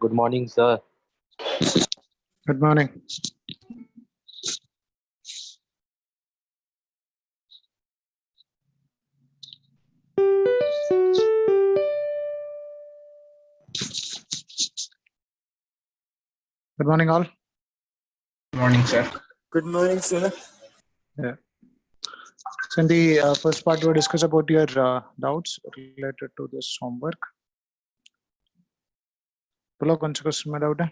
Good morning, sir. Good morning. Good morning, all. Good morning, sir. Good morning, sir. Yeah. So in the first part, we'll discuss about your doubts related to this homework. बोलो कौन सा question में doubt है?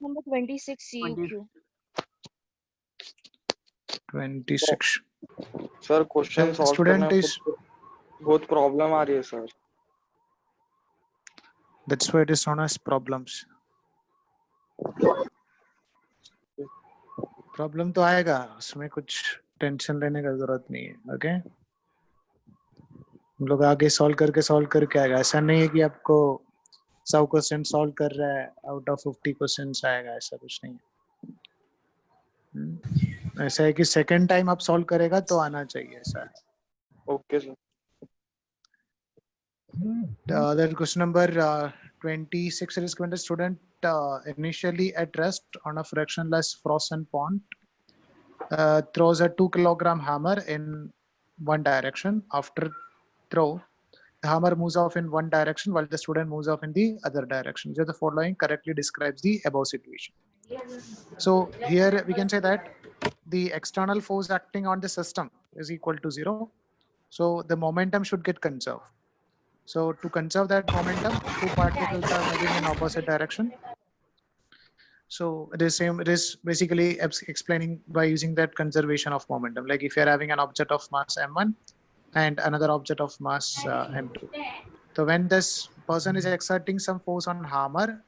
Number 26 CUQ. 26. Sir question solve Student करने is में बहुत problem आ रही है sir. that's why it is known as problems. Problem तो आएगा, उसमें कुछ टेंशन लेने का जरूरत नहीं है. ओके, हम लोग आगे सॉल्व करके आएगा. ऐसा नहीं है कि आपको 100 क्वेश्चन सॉल्व कर रहा है, आउट ऑफ 50 क्वेश्चन आएगा, ऐसा कुछ नहीं है. ऐसा है कि सेकंड टाइम आप सॉल्व करेगा तो आना चाहिए, ऐसा है. Okay sir. Then question number 26 is given. The student initially at rest on a fractionless frozen pond throws a 2-kilogram hammer in one direction. After throw, the hammer moves off in one direction while the student moves off in the other direction. So the following correctly describes the above situation. So here we can say that the external force acting on the system is equal to 0. So the momentum should get conserved. So to conserve that momentum, two particles are moving in opposite direction. So it is basically explaining by using that conservation of momentum. Like if you're having an object of mass m1 and another object of mass m2. So when this person is exerting some force on hammer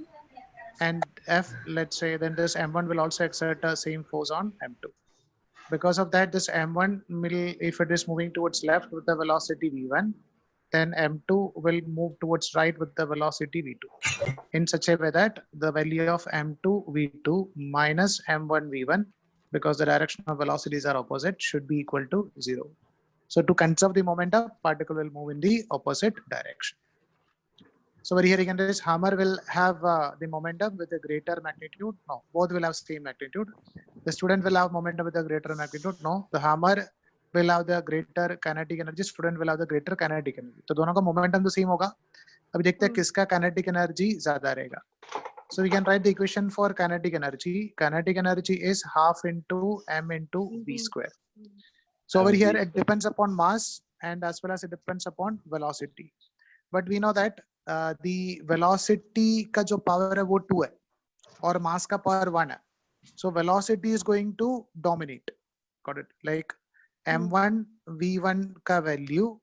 and F, let's say, then this m1 will also exert the same force on m2. Because of that, this m1 will, if it is moving towards left with the velocity v1, then m2 will move towards right with the velocity v2 in such a way that the value of m2 v2 minus m1 v1, because the direction of velocities are opposite, should be equal to 0. So to conserve the momentum, particle will move in the opposite direction. So over here again, this hammer will have the momentum with a greater magnitude. No, both will have same magnitude. The student will have momentum with a greater magnitude. No, the hammer will have the greater kinetic energy. Student will have the greater kinetic energy. तो दोनों का momentum तो same होगा. अभी देखते हैं किसका kinetic energy ज़्यादा रहेगा. So we can write the equation for kinetic energy. Kinetic energy is half into m into v square. So over here it depends upon mass and as well as it depends upon velocity. But we know that the velocity का जो power है वो 2 है और mass का power 1 है. So velocity is going to dominate. Got it? Like m1 v1 का value,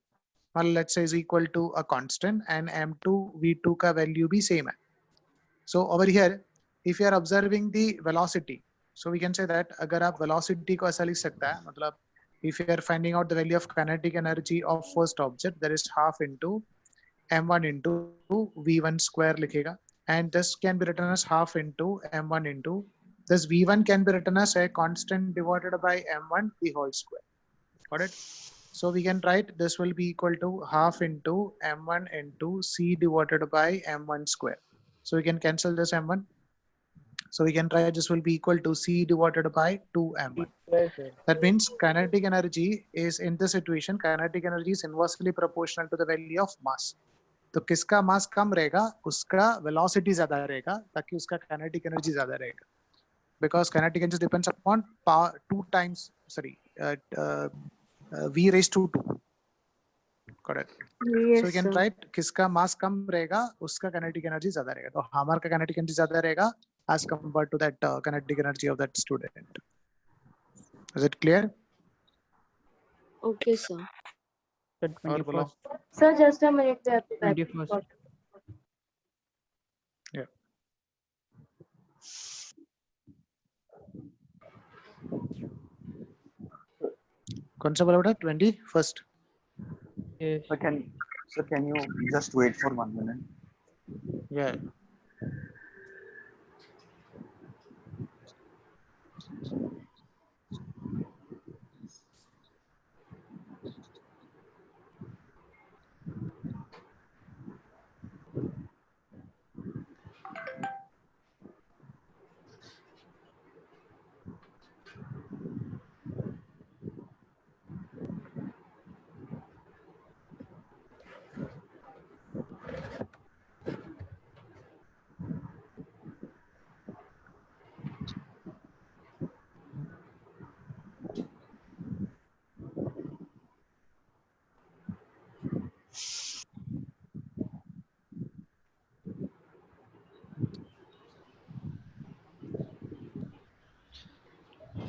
well, let's say is equal to a constant and m2 v2 का value भी same है. So over here, if you are observing the velocity, so we can say that अगर आप velocity को ऐसा लिख सकता है, मतलब if you are finding out the value of kinetic energy of first object, that is half into m1 into v1 square लिखेगा, and this can be written as half into m1 into this v1 can be written as a constant divided by m1 the whole square. Got it? So we can write this will be equal to half into m1 into c divided by m1 square. So we can cancel this m1. So we can write this will be equal to c divided by 2m1. That means kinetic energy is in this situation, kinetic energy is inversely proportional to the value of mass. तो किसका मास कम रहेगा उसका velocity ज्यादा रहेगा ताकि उसका kinetic energy ज्यादा रहेगा, because kinetic energy depends upon power 2 times v raised to 2. Correct? Yes, so we can write किसका मास कम रहेगा उसका काइनेटिक एनर्जी ज्यादा रहेगा. तो hammer का काइनेटिक एनर्जी ज्यादा रहेगा as compared to that kinetic energy of that student. Is it clear? Okay, sir. Sir, और बोलो. 21st. Sir, just a minute. 21st. Yeah. कौन सा बोला बेटा? 21st. Yes. Sir, can you just wait for 1 minute? Yeah.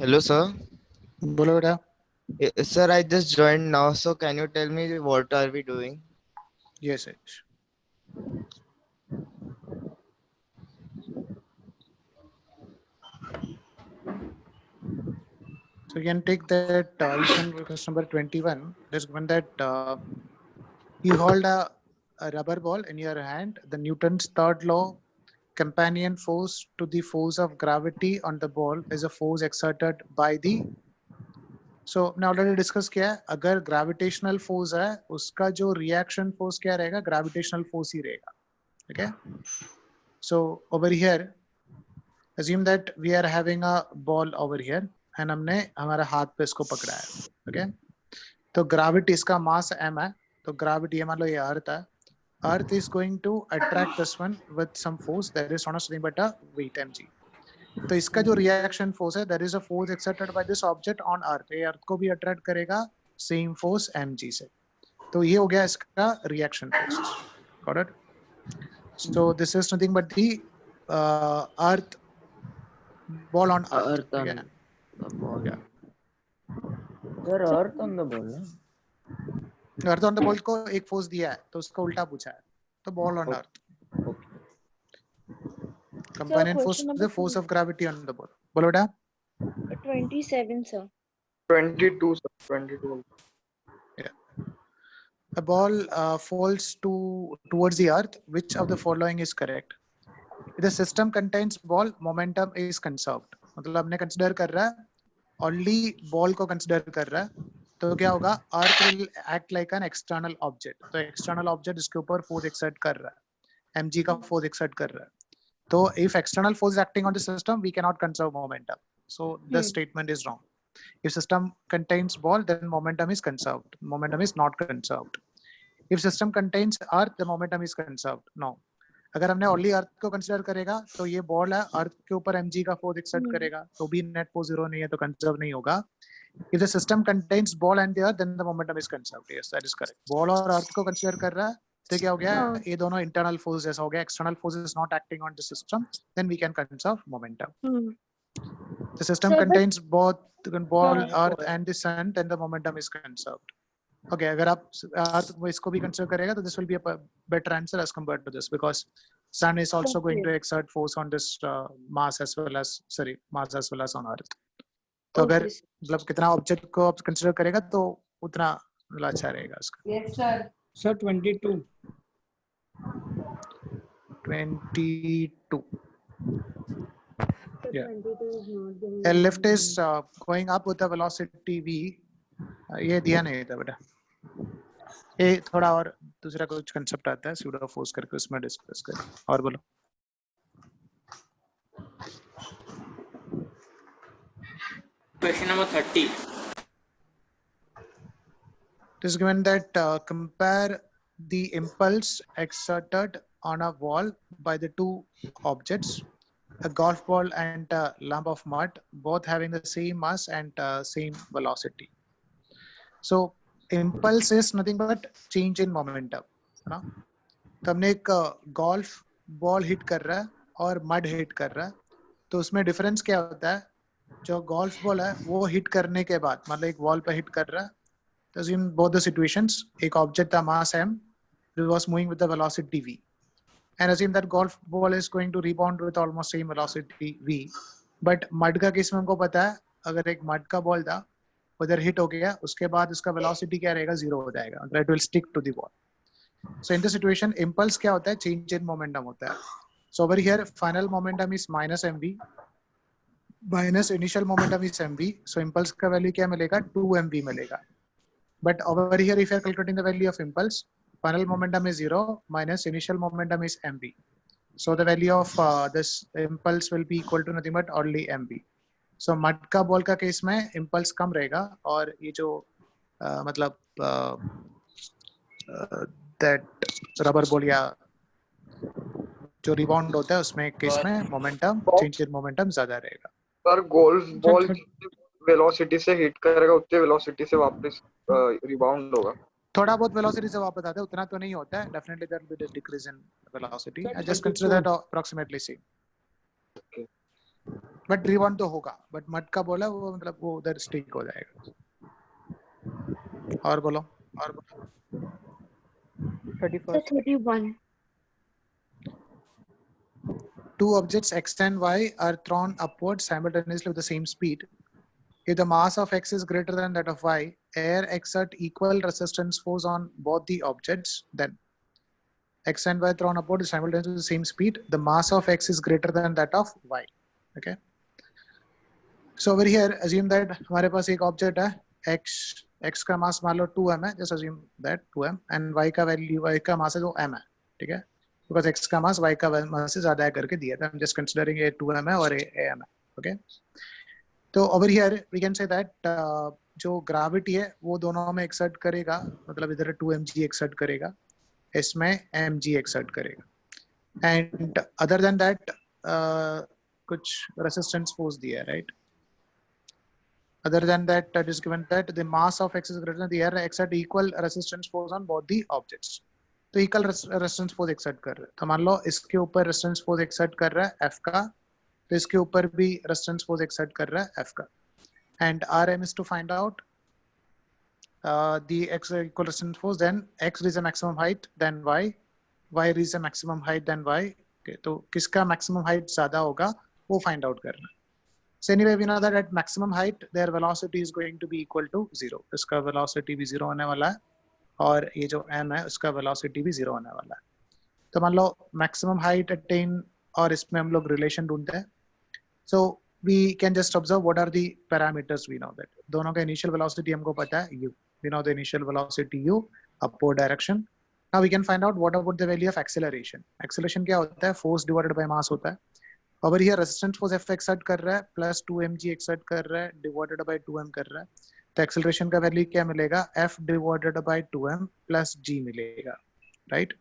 Hello, sir. बोलो बेटा. Sir, I just joined now, so can you tell me what are we doing? Yes, yes. So you can take that equation question number 21. There's given that you hold a rubber ball in your hand. The Newton's third law, companion force to the force of gravity on the ball is a force exerted by the. So हमने already discuss किया है, अगर gravitational force है उसका जो reaction force क्या रहेगा, gravitational force ही रहेगा. ठीक है. So over here, assume that we are having a ball over here and हमने हमारे हाथ पे इसको पकड़ा है. ओके. तो ग्रेविटी, इसका मास m है, तो ग्रेविटी मान लो ये अर्थ है. Earth is going to attract this one with some force that is nothing but a weight mg. तो इसका जो रिएक्शन फोर्स है, there is a force exerted by this object on earth. ये अर्थ को भी अट्रैक्ट करेगा सेम फोर्स mg से. तो ये हो गया इसका reaction force. Got it? So this is nothing but the earth ball on earth. Earth on the ball. Sir, Earth on the ball. ना? अर्थ ऑन द बॉल को एक फोर्स दिया है, तो उसका उल्टा पूछा है, तो ball on earth. Companion force the force of gravity on the ball. बोलो बेटा. 27, sir. 22, sir. 22. A ball falls towards the earth. Which of the following is correct? If the system contains ball, momentum is conserved. मतलब हमने consider कर रहा है, only ball को consider कर रहा है, तो क्या होगा? Earth will act like an external object. तो external object इसके ऊपर force exert कर रहा है, mg का force exert कर रहा है. तो if external force is acting on the system, we cannot conserve momentum. So the statement is wrong. If system contains ball, then momentum is conserved. Momentum is not conserved. If system contains earth, the momentum is conserved. No. अगर हमने only earth को consider करेगा, तो ये ball है, earth के ऊपर mg का force exert करेगा, तो भी net force 0 नहीं है, तो conserve नहीं होगा. If the system contains ball and the earth, then the momentum is conserved. Yes, that is correct. Ball और earth को consider कर रहा है, तो क्या हो गया? ये दोनों internal force जैसा हो गया. External force is not acting on the system, then we can conserve momentum. The system contains both ball, earth and the sun, then the momentum is conserved. Okay, अगर आप earth इसको भी consider करेगा, तो this will be a better answer as compared to this, because sun is also going to exert force on this mass as well as on earth. तो अगर मतलब कितना ऑब्जेक्ट को आप कंसीडर करेगा, तो उतना अच्छा रहेगा इसका. Yes, sir. Sir, 22. 22. Yeah. 22 is not given. A lift is going up with a velocity v. ये दिया नहीं था बेटा. ये थोड़ा और दूसरा कुछ कंसेप्ट आता है, स्यूडो फोर्स करके उसमें डिस्कस करें. और बोलो. Question number 30. It is given that compare the impulse exerted on a wall by the two objects, a golf ball and a lump of mud, both having the same mass and same velocity. So impulse is nothing but change in momentum. है ना? तो हमने एक golf ball hit कर रहा है और mud hit कर रहा है, तो उसमें difference क्या होता है? जो golf ball है वो hit करने के बाद, मतलब एक wall पे hit कर रहा है, तो assume both the situations, एक object था mass m, it was moving with the velocity v, and assume that golf ball is going to rebound with almost same velocity v. But mud का case में हमको पता है, अगर एक mud का ball था, उधर hit हो गया, उसके बाद उसका velocity क्या रहेगा? 0 हो जाएगा. It will stick to the wall. So in this situation, impulse क्या होता है? Change in momentum होता है. So over here, final momentum is minus mv, minus initial momentum is mv. So impulse का value क्या मिलेगा? 2 mv मिलेगा. But over here, if you are calculating the value of impulse, final momentum is 0, minus initial momentum is mv. So the value of this impulse will be equal to nothing but only mv. So mud का ball का case में impulse कम रहेगा, और ये जो मतलब that rubber ball या जो rebound होता है, उसमें केस में momentum, change in momentum ज़्यादा रहेगा. सर गोल्फ बॉल वेलोसिटी से हिट करेगा, उतने वेलोसिटी से वापस रिबाउंड होगा. थोड़ा बहुत वेलोसिटी से वापस आता है, उतना तो नहीं होता है. Definitely there will be a decrease in velocity. I just consider that approximately same. Okay. But rebound तो होगा, बट मट का बोला वो मतलब वो उधर स्टिक हो जाएगा। और बोलो। 31st. 31. Two objects x and y are thrown upward simultaneously with the same speed. If the mass of x is greater than that of y, air exert equal resistance force on both the objects. Then x and y thrown upward simultaneously with the same speed. The mass of x is greater than that of y. Okay. So over here, assume that हमारे पास एक object है x का mass मान लो 2m है. Just assume that 2m and y का value y का mass है जो m है. ठीक है. Because x का mass y का mass से ज़्यादा है करके दिया था. I'm just considering a 2m है और a m है. Okay. तो over here we can say that जो gravity है वो दोनों में exert करेगा, मतलब इधर 2mg exert करेगा, इसमें mg exert करेगा. And other than that कुछ resistance force दिया है, right? Other than that, it is given that the mass of x is greater than the air exert equal resistance force on both the objects. तो equal resistance force exert कर रहा है. तो मान लो इसके ऊपर resistance force exert कर रहा है F का, तो इसके ऊपर भी resistance force exert कर रहा है F का. And our aim is to find out the x equal resistance force, then x reaches a maximum height, then y reaches a maximum height, then y. Okay, तो किसका maximum height ज़्यादा होगा वो find out करना. So anyway, we know that at maximum height, their velocity is going to be equal to 0. इसका velocity भी 0 होने वाला है और ये जो m है उसका velocity भी 0 होने वाला है. तो मान लो maximum height attain और इसमें हम लोग relation ढूंढते हैं. So we can just observe what are the parameters. We know that दोनों का initial velocity हमको पता है u. We know the initial velocity u, upward direction. Now we can find out what about the value of acceleration. Acceleration क्या होता है? Force divided by mass होता है. Over here resistance force F exert कर रहा है plus 2mg exert कर रहा है divided by 2m कर रहा है. तो acceleration का value क्या मिलेगा? F divided by 2m plus g मिलेगा, right?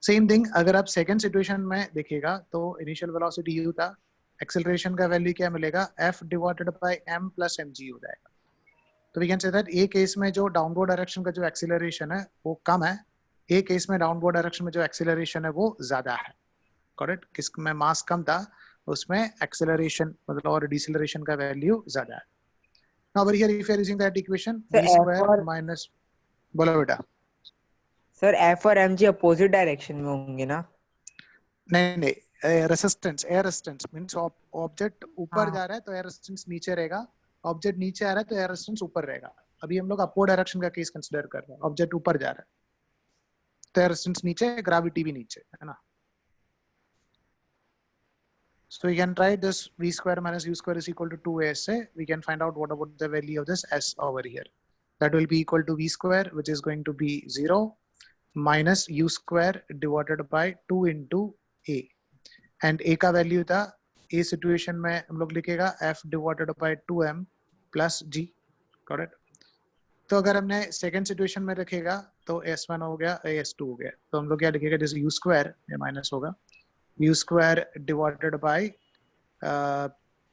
Same thing अगर आप second situation में देखिएगा तो initial velocity u था, acceleration का value क्या मिलेगा? F divided by m plus mg हो जाएगा. तो we can say that A case में जो downward direction का जो acceleration है वो कम है, A case में downward direction में जो acceleration है वो ज़्यादा है. Correct? किसमें मास कम था उसमें एक्सेलरेशन मतलब और डिसेलरेशन का वैल्यू ज्यादा है. Now over here if you are using that equation v square minus बोलो बेटा. सर F और mg अपोजिट डायरेक्शन में होंगे ना? नहीं resistance air resistance means object ऊपर जा रहा है तो एयर रेसिस्टेंस नीचे रहेगा, ऑब्जेक्ट नीचे आ रहा है तो एयर रेसिस्टेंस ऊपर रहेगा. अभी हम लोग अपवर्ड डायरेक्शन का केस कंसीडर कर रहे हैं, ऑब्जेक्ट ऊपर जा रहा है तो एयर रेसिस्टेंस नीचे, ग्रेविटी भी नीचे है ना. So we can write this v square minus u square is equal to 2as. We can find out what about the value of this s over here. That will be equal to v square, which is going to be 0 minus u square divided by 2 into a. And a का value था a situation में हम लोग लिखेगा f divided by 2m plus g. Correct? तो अगर हमने second situation में रखेगा तो s1 हो गया, s2 हो गया. तो हम लोग क्या लिखेगा? जैसे u square ये minus होगा. U square divided by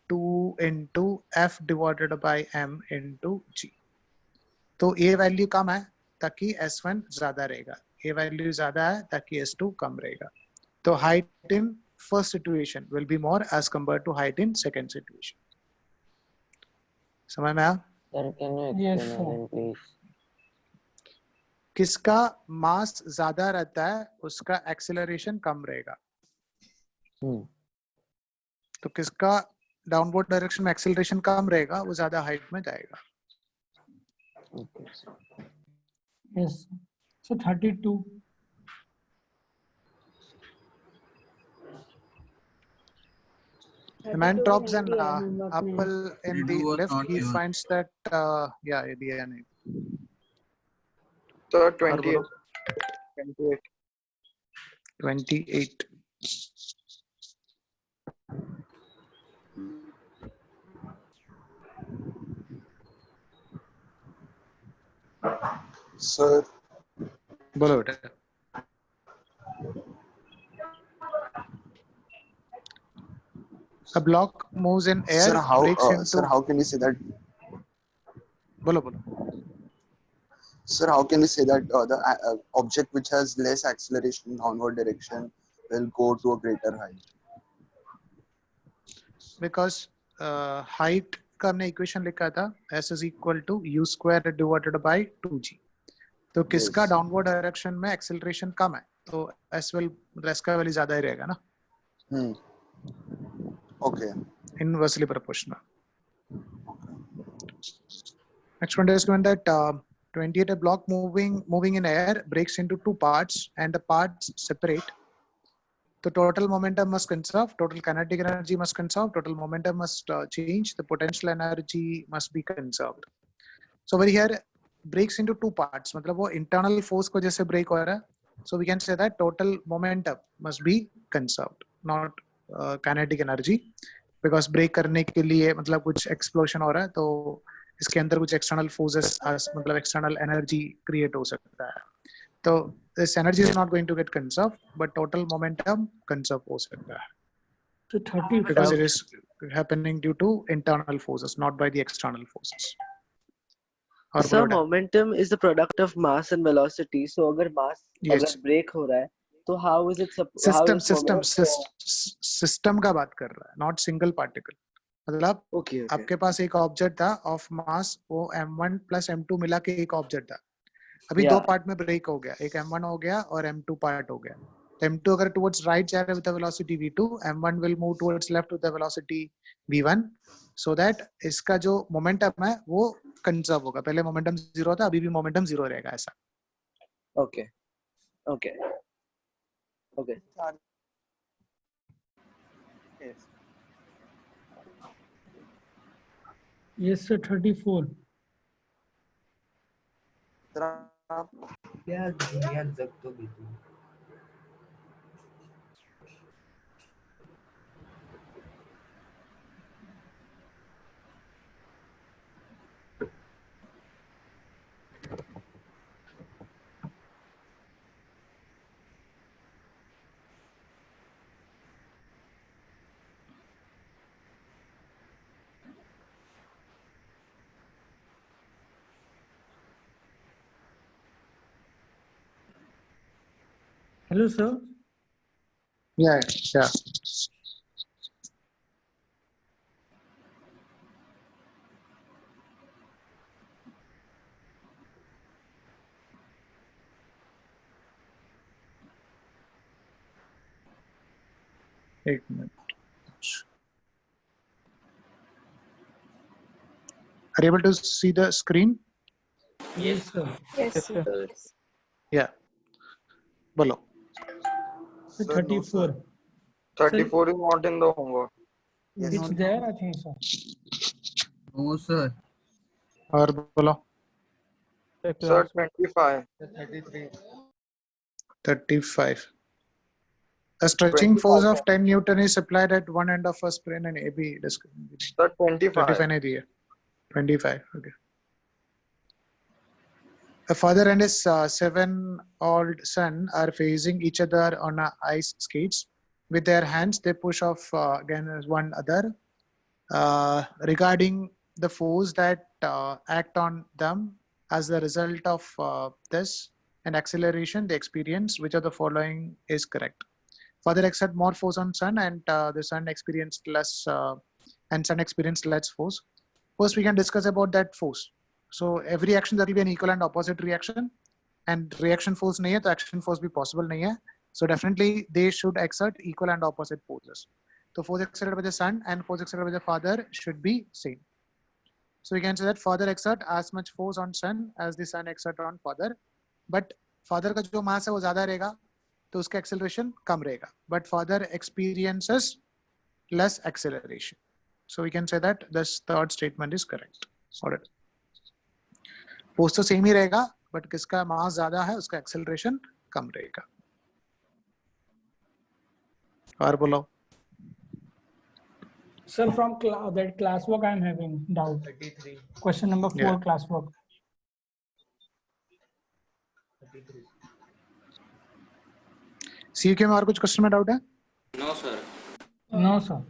2 into f divided by m into g. तो a वैल्यू कम है ताकि s1 ज्यादा रहेगा, a वैल्यू ज्यादा है ताकि s2 कम रहेगा. तो height in first situation will be more as compared to height in second situation. समझ में आया? Sir can you explain please? किसका मास ज्यादा रहता है उसका एक्सेलरेशन कम रहेगा. तो किसका डाउनवर्ड डायरेक्शन में एक्सेलरेशन कम रहेगा वो ज्यादा हाइट में जाएगा. Yes. So 32. The man drops an apple in the lift. He finds that yeah, दिया नहीं. So 28. 28. Sir, बोलो बेटा. A block moves in air. sir, breaks into. sir, how can we say that? बोलो. Sir, how can we say that the object which has less acceleration in downward direction will go to a greater height? because height का हमने equation लिखा था s is equal to u square divided by 2g. तो किसका Yes. Downward direction में acceleration कम है, तो s will s का वैल्यू ज्यादा ही रहेगा ना, Okay. inversely proportional. Next one is given that 28 a block moving in air breaks into two parts and the parts separate. The total momentum must conserve, total kinetic energy must conserve, total momentum must change, the potential energy must be conserved. So over here breaks into two parts, मतलब वो internal force को जैसे break हो रहा है, so we can say that total momentum must be conserved, not kinetic energy, because break करने के लिए मतलब कुछ explosion हो रहा है, तो इसके अंदर कुछ external forces मतलब external energy create हो सकता है, तो this energy is not going to get conserved, but total momentum conserve हो सकता है, So 35. because it is happening due to internal forces, not by the external forces. और Sir, बोलो, momentum is the product of mass and velocity. So अगर mass Yes. अगर break हो रहा है, तो how is it सिस्टम का बात कर रहा है, नॉट सिंगल पार्टिकल. मतलब Okay. आपके पास एक ऑब्जेक्ट था ऑफ मास, वो m1 प्लस m2 मिला के एक ऑब्जेक्ट था, अभी दो Yeah. पार्ट में ब्रेक हो गया, एक m1 हो गया और m2 पार्ट हो गया. m2 अगर टुवर्ड्स राइट जा रहा है with the velocity v2, m1 will move towards left with the velocity v1, so that इसका जो मोमेंटम है वो कंजर्व होगा. पहले मोमेंटम 0 था, अभी भी मोमेंटम 0 रहेगा, ऐसा. Okay. Okay. Okay. Yes. Yes, sir. 34. Sir, आप Hello, sir. Yeah. एक minute. Are you able to see the screen? Yes, sir. Yes, sir. Yeah. बोलो. So Sir, no, 34. 34 is not in the homework. It's there, I think so. No, sir. और बोलो. Sir, 25. 35. A stretching force of 10 Newton is applied at one end of a spring and AB. Sir, 25. 35 नहीं दिया. 25. Okay. A father and his 7-year-old son are facing each other on a ice skates. With their hands, they push off against one another. Regarding the force that act on them as a result of this and acceleration they experience, which of the following is correct? Father exert more force on son, and the son experienced less, and son experienced less force. First, we can discuss about that force. So every action there will be an equal and opposite reaction, and reaction force nahi hai, to action force bhi possible nahi hai. So definitely they should exert equal and opposite forces. So force exerted by the son and force exerted by the father should be same. So we can say that father exert as much force on son as the son exert on father, but father का जो mass है वो ज़्यादा रहेगा, तो उसका acceleration कम रहेगा. But father experiences less acceleration. So we can say that this third statement is correct. Alright. Force तो same ही रहेगा, but किसका mass ज़्यादा है उसका acceleration कम रहेगा. और बोलो. Sir, from that classwork, I am having doubt. 33. Question number 4, Yeah. classwork. CQ में और कुछ क्वेश्चन में डाउट है? No, sir. No, sir.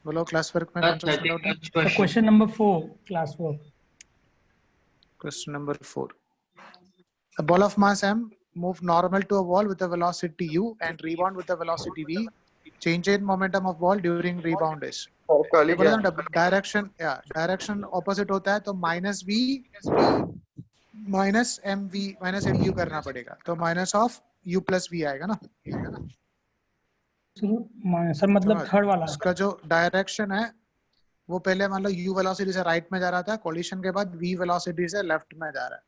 बोलो क्लास वर्क में कौन सा क्वेश्चन डाउट है? So question number 4, classwork. Question number 4. A ball of mass m move normal to a wall with a velocity u and rebound with a velocity v change in momentum of ball during rebound is. और कल ही ये बोला क्या था direction, या direction opposite होता है तो minus v minus M we minus m u करना पड़ेगा, तो minus of u plus v आएगा ना। सर मतलब समझ? थर्ड वाला उसका जो डायरेक्शन है वो पहले मान लो u वेलोसिटी से राइट में जा रहा था, कोलिशन के बाद v वेलोसिटी से लेफ्ट में जा रहा है।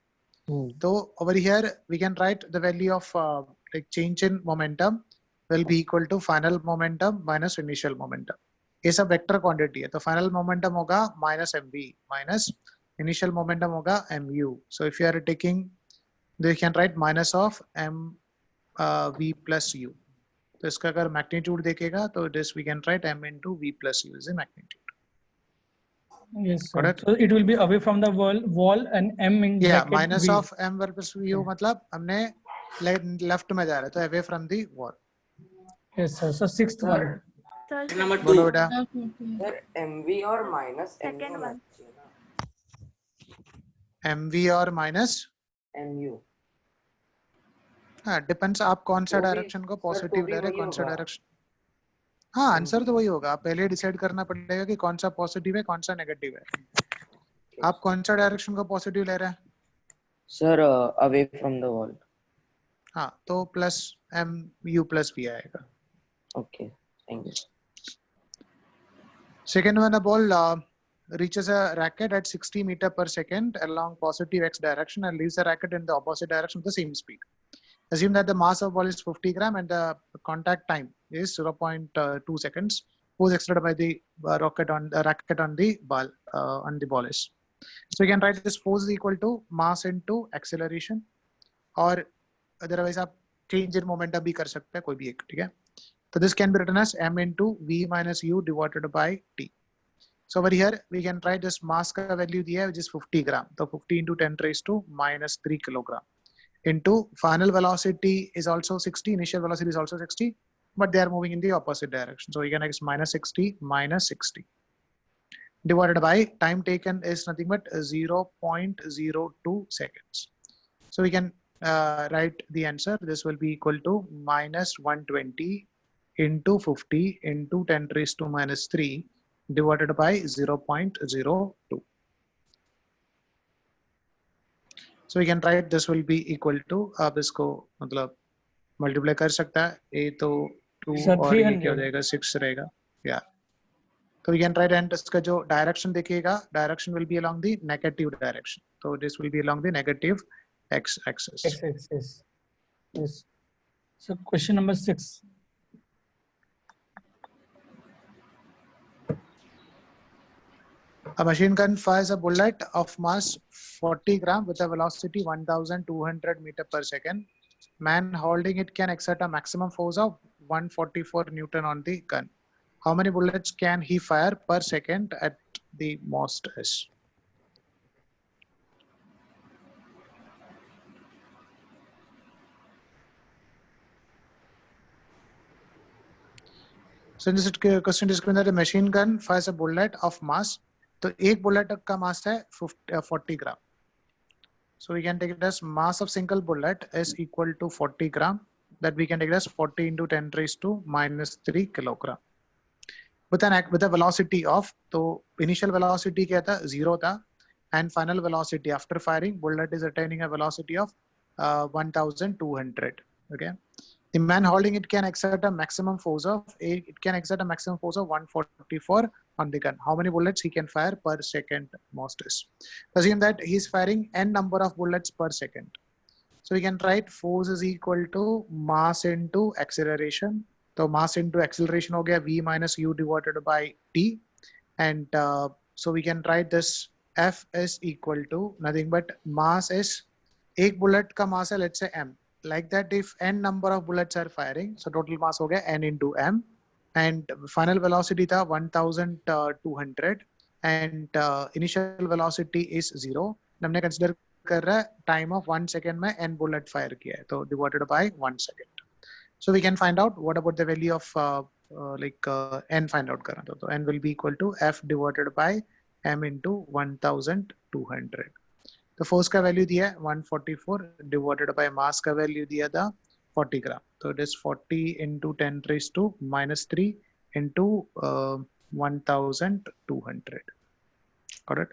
तो over here we can write the value of like change in momentum will be equal to final momentum minus initial momentum. ये सब वेक्टर क्वांटिटी है, तो फाइनल मोमेंटम होगा minus M we minus initial momentum होगा M U. So if you are taking you can write minus of M V plus U. तो इसका अगर magnitude देखेगा तो this we can write m into v plus u is the magnitude. Yes sir. Correct? So it will be away from the wall and m in Yeah, bracket minus v. of m versus u मतलब हमने left में जा रहे हैं तो away from the wall. Yes sir. So sixth one. Question number 2. बोलो बेटा। Sir mv और माइनस Second one. mv और माइनस mu हाँ डिपेंड्स आप कौन सा तो भी- डायरेक्शन को सर, पॉजिटिव तो भी ले रहे हैं, वही कौन सा होगा। डायरेक्शन। हाँ आंसर तो वही होगा, आप पहले डिसाइड करना पड़ेगा कि कौन सा पॉजिटिव है कौन सा नेगेटिव है। आप कौन सा डायरेक्शन को पॉजिटिव ले रहे हैं? Sir away from the wall. हाँ तो plus M U plus V आएगा। Okay thank you. Second one, a ball reaches a racket at 60 meter per second along positive x direction and leaves the racket in the opposite direction with the same speed. Assume that the mass of ball is 50 gram and the contact time is 0.2 seconds. Force exerted by the racket on the ball is. So you can write this force is equal to mass into acceleration, or otherwise आप change in momentum भी कर सकते हैं कोई भी एक, ठीक है। So this can be written as m into v minus u divided by t. So over here we can write this mass का value दिया है which is 50 gram. So 50 into 10 raised to minus 3 kilogram into final velocity is also 60, initial velocity is also 60, but they are moving in the opposite direction. So we can x minus 60 divided by time taken is nothing but 0.02 seconds. So we can write the answer. This will be equal to minus 120 into 50 into 10 raised to minus 3 divided by 0.02. So we can write this will be equal to, आप इसको मतलब multiply कर सकता है, a तो 2 Sir, और ये 300. क्या हो जाएगा 6 रहेगा, yeah. So we can write and इसका जो direction देखिएगा, direction will be along the negative direction. So this will be along the negative x axis. Yes. Yes. So question number 6. A machine gun fires a bullet of mass 40 gram with a velocity 1200 meter per second. Man holding it can exert a maximum force of 144 Newton on the gun. How many bullets can he fire per second at the most s? So in this question is given that a machine gun fires a bullet of mass. तो एक bullet का मास है 40 ग्राम. So we can take it as mass of single bullet is equal to 40 gram. That we can take it as 40 into 10 raised to minus 3 kilogram. With a velocity of, तो initial velocity क्या था 0 था, and final velocity after firing bullet is attaining a velocity of 1200. Okay. The man holding it can exert a maximum force of 144 on the gun. How many bullets he can fire per second most is? Assume that he is firing n number of bullets per second. So we can write force is equal to mass into acceleration. So mass into acceleration हो गया v minus u divided by t, and so we can write this f is equal to nothing but mass is एक bullet का mass है let's say m. Like that, if n number of bullets are firing, so total mass हो गया n into m, and final velocity था 1200 and initial velocity is 0. हमने consider कर रहा है time of 1 second में n bullet fire किया है, तो divided by 1 second. So we can find out what about the value of n find out करना तो n will be equal to f divided by m into 1200. तो force का value दिया है 144 divided by mass का value दिया था 40 gram. So it is 40 into 10 raised to minus 3 into 1200. Got it?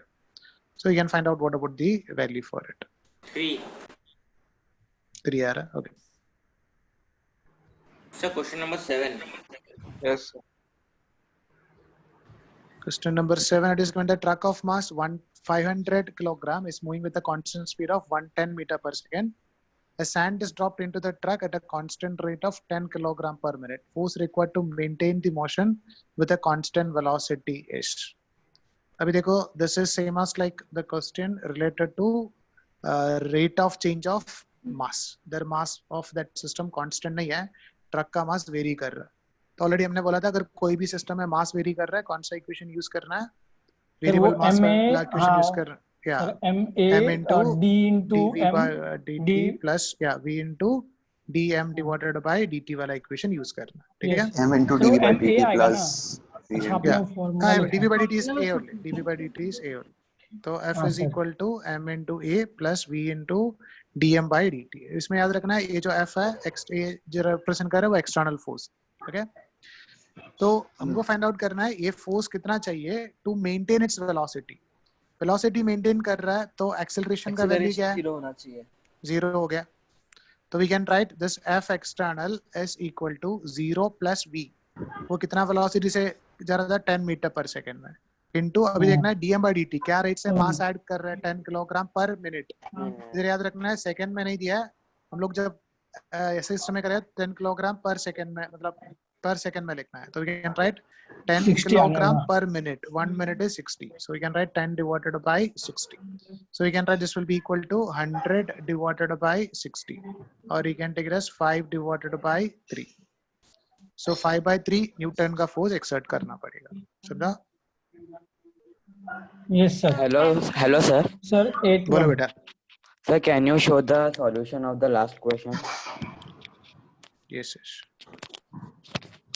So you can find out what about the value for it. 3. 3 आ रहा है. Okay. Sir, question number 7. Yes, sir. Question number 7, it is when the truck of mass 500 kilogram is moving with a constant speed of 110 meter per second. A sand is dropped into the truck at a constant rate of 10 kilogram per minute. Force required to maintain the motion with a constant velocity is. Abhi dekho, this is same as like the question related to rate of change of mass. The mass of that system constant नहीं है, truck का mass vary कर रहा है. तो already हमने बोला था अगर कोई भी सिस्टम में मास वेरी कर रहा है कौन सा इक्वेशन यूज करना है, वेरिएबल मास वाला इक्वेशन यूज कर या m into d into dv m by dt plus v into dm divided by dt वाला इक्वेशन यूज करना. ठीक है, m into तो dv by ma dt आएगा plus ना. v अच्छा into आपने फॉर्मूला हाँ, लिखा dv by dt is a only, dv by dt is a only. तो f हाँ is sir. equal to m into a plus v into dm by dt. इसमें याद रखना है ये जो f है ये जो रिप्रेजेंट कर रहा है वो एक्सटर्नल फोर्स. ओके, तो हमको फाइंड आउट करना है ये फोर्स कितना चाहिए to maintain its velocity. Velocity maintain कर रहा है तो एक्सेलरेशन का वैल्यू क्या है, 0 होना चाहिए. 0 हो गया. तो we can write this f external is equal to 0 plus v. वो कितना वेलोसिटी से जा रहा था 10 मीटर पर सेकंड में इनटू अभी देखना है dm by dt क्या रेट से मास ऐड कर रहा है 10 किलोग्राम पर मिनट. इधर याद रखना है सेकंड में नहीं दिया है, हम लोग जब ऐसे सिस्टम में करें 10 किलोग्राम पर सेकंड में मतलब per second में लिखना है. तो we can write 10 kilogram per minute. 1 minute is 60. So we can write 10 divided by 60. So we can write this will be equal to 100 divided by 60. Or you can take it as 5 divided by 3. So 5 by 3 Newton का force exert करना पड़ेगा. समझा? Yes sir. Hello sir. Sir 8. बोलो बेटा. Sir, can you show the solution of the last question? Yes.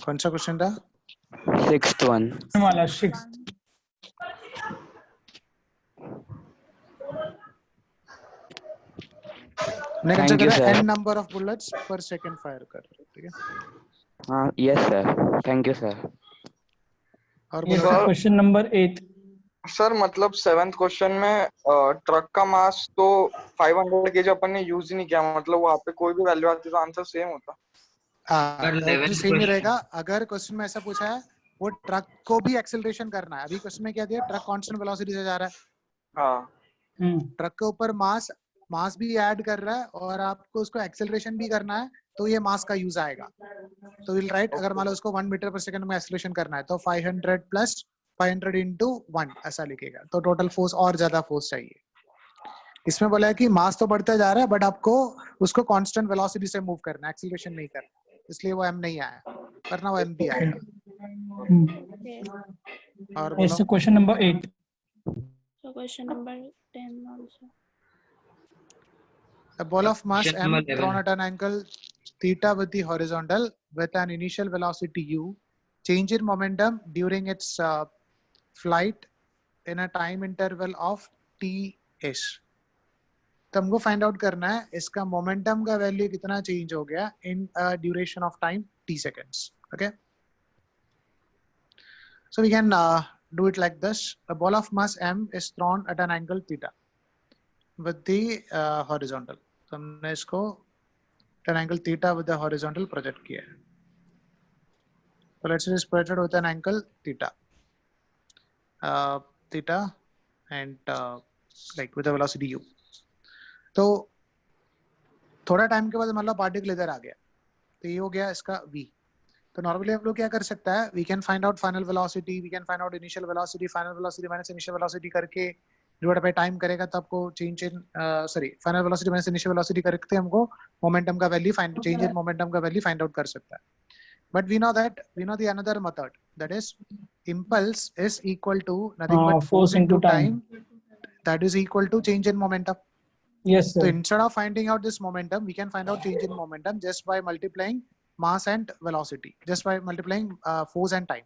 कौन सा question था? 6th one. वाला 6. Thank you sir. n number of bullets per second fire कर. ठीक है? Yes sir. Thank you sir. और Yes बोलो sir. बेटा. Question number 8. सर मतलब 7th क्वेश्चन में ट्रक का मास तो 500 kg अपन ने यूज ही नहीं किया, मतलब वहाँ पे कोई भी वैल्यू आती तो आंसर सेम होता. तो सेम ही रहेगा. अगर क्वेश्चन में ऐसा पूछा है वो ट्रक को भी एक्सेलरेशन करना है. अभी क्वेश्चन में क्या दिया, ट्रक कांस्टेंट वेलोसिटी से जा रहा है. हाँ, ट्रक के ऊपर मास भी ऐड कर रहा है और आपको उसको एक्सेलरेशन भी करना है तो ये मास का यूज आएगा. तो विल राइट अगर मान लो उसको 1 मीटर पर सेकंड में एक्सेलरेशन करना है तो 500 प्लस 500 into 1 ऐसा लिखेगा. तो टोटल फोर्स और ज्यादा फोर्स चाहिए. इसमें बोला है कि मास तो बढ़ता जा रहा है बट आपको उसको कांस्टेंट वेलोसिटी से मूव करना है, एक्सीलरेशन नहीं करना, इसलिए वो m नहीं आया, वरना वो m भी आएगा. और Yes sir. Question number 8. So question number 10 also. A ball of mass Question m number 11. thrown at an angle theta with the horizontal with an initial velocity u, change in momentum during its flight in a time interval of t(s). तो हमको find out करना है इसका momentum का value कितना change हो गया in duration of time t seconds. Okay, so we can do it like this. A ball of mass m is thrown at an angle theta with the horizontal. तो हमने इसको at an angle theta with the horizontal project किया है. So let's say it's projected with an angle theta, and like with a velocity u. तो थोड़ा time के बाद मान लो पार्टिकल इधर आ गया तो ये हो गया इसका v. तो नॉर्मली हम लोग क्या कर सकता है, we can find out final velocity, we can find out initial velocity, final velocity minus initial velocity करके डिवाइड बाय टाइम करेगा तो आपको change in final velocity minus initial velocity करके हमको मोमेंटम का value find change in momentum का value find out कर सकता है. But we know the another method, that is impulse is equal to nothing but force into time, that is equal to change in momentum. Yes sir. So instead of finding out this momentum, we can find out change in momentum just by multiplying mass and velocity, just by multiplying force and time.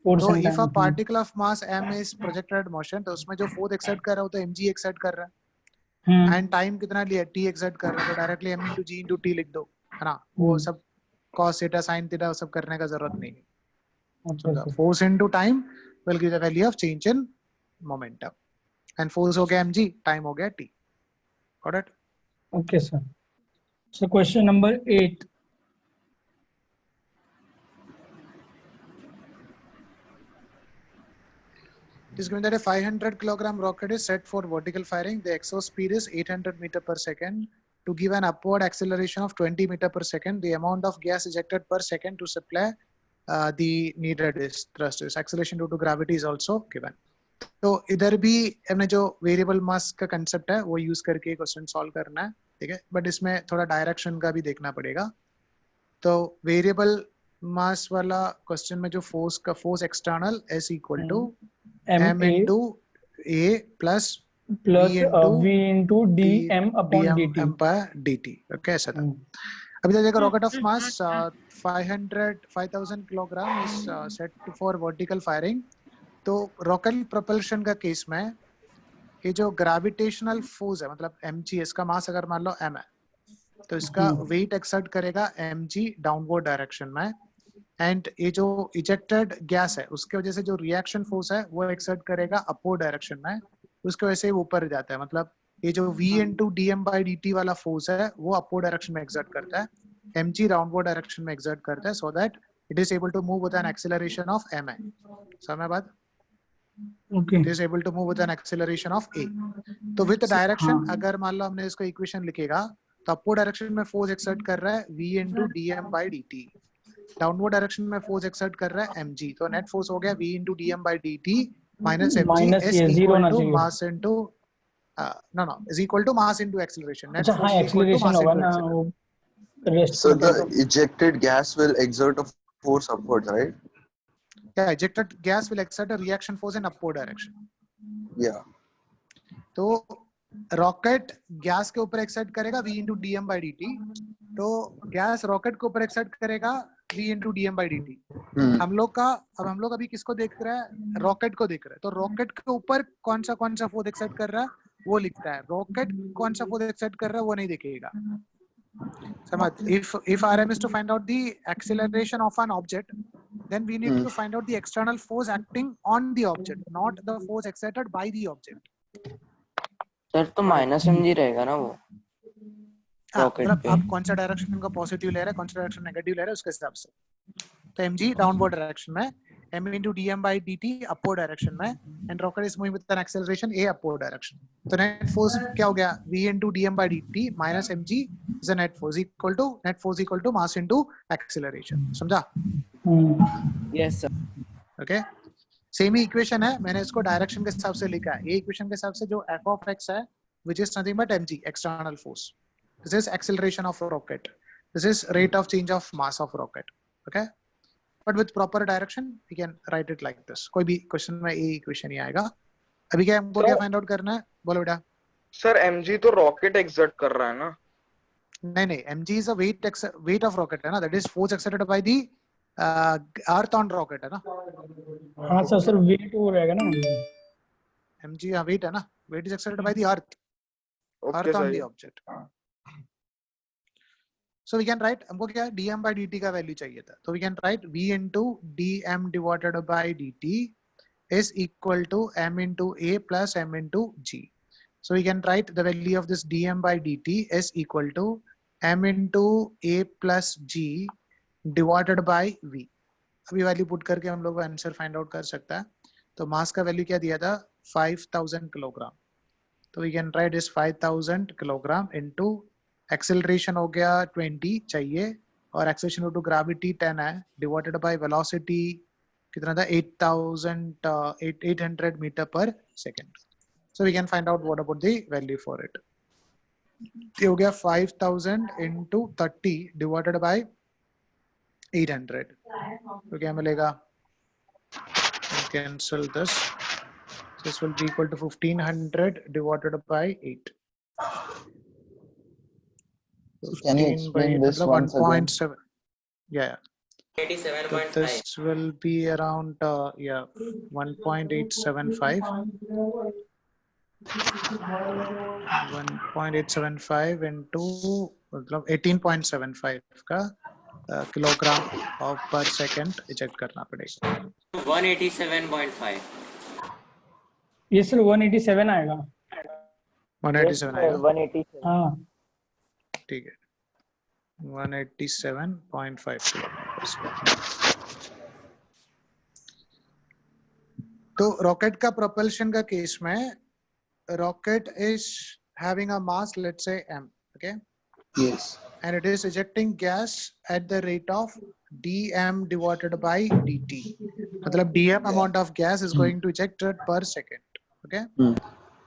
So if a particle of mass m is projected at motion, तो उसमें जो force exert कर रहा है तो mg exert कर रहा है, and time कितना लिया t exert कर रहा है, तो directly m into g into t लिख दो. है ना, वो हम्म। सब cos theta sin theta वो सब करने का जरूरत नहीं है. Okay, So sir. force into time will give the value of change in momentum. And force हो गया mg, time हो गया t. Got it? Okay, sir. So question number 8. It is given that a 500 kilogram rocket is set for vertical firing. The exhaust speed is 800 meter per second. To give an upward acceleration of 20 meter per second, the amount of gas ejected per second to supply the needed is thrust is. Acceleration due to gravity is also given. तो इधर भी हमने जो variable मास का concept है वो use करके question solve करना है, ठीक है, बट इसमें थोड़ा डायरेक्शन का भी देखना पड़ेगा. तो वेरिएबल मास वाला क्वेश्चन में जो force external is equal to m into a plus plus v v into dm upon dm dt. by dt. Okay, ऐसा था. अभी तक देखो rocket of mass 5000 kilogram is set for vertical firing. तो rocket propulsion का case में ये जो ग्रेविटेशनल फोर्स है, मतलब mg, इसका मास अगर मान लो m है, तो इसका वेट एक्सर्ट करेगा mg डाउनवर्ड डायरेक्शन में. एंड ये जो इजेक्टेड गैस है उसके वजह से जो रिएक्शन फोर्स है वो एक्सर्ट करेगा अपवर्ड डायरेक्शन में, उसके वजह से वो ऊपर जाता है. मतलब ये जो v into dm by dt वाला फोर्स है वो अपवर्ड डायरेक्शन में एक्सर्ट करता है, mg डाउनवर्ड डायरेक्शन में एक्सर्ट करता है, so that it is able to move with an acceleration of ma. समय बाद Okay. It is able to move with an acceleration of a. तो विद डायरेक्शन अगर मान लो हमने इसको इक्वेशन लिखेगा तो अपवर्ड डायरेक्शन में फोर्स एक्सर्ट कर रहा है v into dm by dt, downward direction में फोर्स एक्सर्ट कर रहा है mg. तो नेट फोर्स हो गया v into dm by dt minus mg Minus is ये zero equal होना to चाहिए. mass into no is equal to mass into acceleration. Net अच्छा हाँ, force is equal to acceleration mass होगा into ना, acceleration. वो रेस्ट So करता the है. ejected gas will exert a force upwards, right? Yeah, ejected gas will exert a reaction force in upward direction. Yeah. तो rocket gas के ऊपर exert करेगा v into dm by dt. तो gas rocket के ऊपर exert करेगा v into dm by dt. हम लोग अभी किसको देख रहा है? रॉकेट को देख रहा है. तो रॉकेट के ऊपर कौन सा फोर्स एक्सर्ट कर रहा है वो लिखता है, रॉकेट कौन सा फोर्स एक्सर्ट कर रहा है वो नहीं दिखेगा. समझ? if rm is to find out the acceleration of an object, then we need to find out the external force acting on the object, not the force exerted by the object. Sir तो minus mg रहेगा ना वो rocket मतलब पे. आप कौन सा direction का पॉजिटिव ले रहे हैं, कौन सा डायरेक्शन नेगेटिव ले रहे हैं उसके हिसाब से. तो mg डाउनवर्ड डायरेक्शन में, m into dm by dt upward direction में, and rocket is moving with an acceleration a upward direction. तो नेट फोर्स क्या हो गया? v into dm by dt minus mg is a net force equal to mass into acceleration. समझा? Yes sir. Okay, same ही equation है, मैंने इसको direction के हिसाब से लिखा है. ये इक्वेशन के हिसाब से जो f of x है which is nothing but mg, external force. This is acceleration of rocket. This is rate of change of mass of rocket. Okay, but with proper direction we can write it like this. कोई भी question में ये equation ही आएगा. अभी क्या हमको क्या find out करना है, बोलो बेटा. सर mg तो रॉकेट एक्सर्ट कर रहा है ना? नहीं, mg is a weight of rocket है ना, that is force exerted by the earth on rocket है ना. हाँ सर वेट वो रहेगा ना. mg weight है ना, weight is exerted by the earth okay on sir. the object. So we can write, हमको क्या है, dm by dt का वैल्यू चाहिए था, तो we can write v into dm divided by dt is equal to m into a plus m into g. So we can write the value of this dm by dt is equal to m into a plus g divided by v. अभी value put करके हम लोग answer find out कर सकता है. तो मास का value क्या दिया था? 5000 किलोग्राम. तो वी कैन राइट इस 5000 किलोग्राम इनटू एक्सेलरेशन हो गया 20 चाहिए, और एक्सेलरेशन ड्यू टू ग्रेविटी 10 है, डिवाइडेड बाय वेलोसिटी कितना था? 800 metre per second. So we can find out what about the value for it. ये हो गया 5000 into 30 डिवाइडेड बाय 800. तो क्या मिलेगा? Cancel this. This will be equal to 1500 divided by 8. Can you 15 by explain 8 this मतलब once again? 1.7. Yeah. So 87.5. this will be around 1.875. 1.875 into मतलब 18.75 का kilogram of पर सेकंड इजेक्ट करना पड़ेगा. 187.5. ये सर 187 आएगा. 187 आएगा. 187. हाँ. ठीक है. 187.5 किलोग्राम. तो रॉकेट का प्रोपल्शन का केस में rocket is having a mass, let's say m, okay, Yes. and it is ejecting gas at the rate of dm divided by dt. मतलब dm amount of gas is going to ejected per second, okay.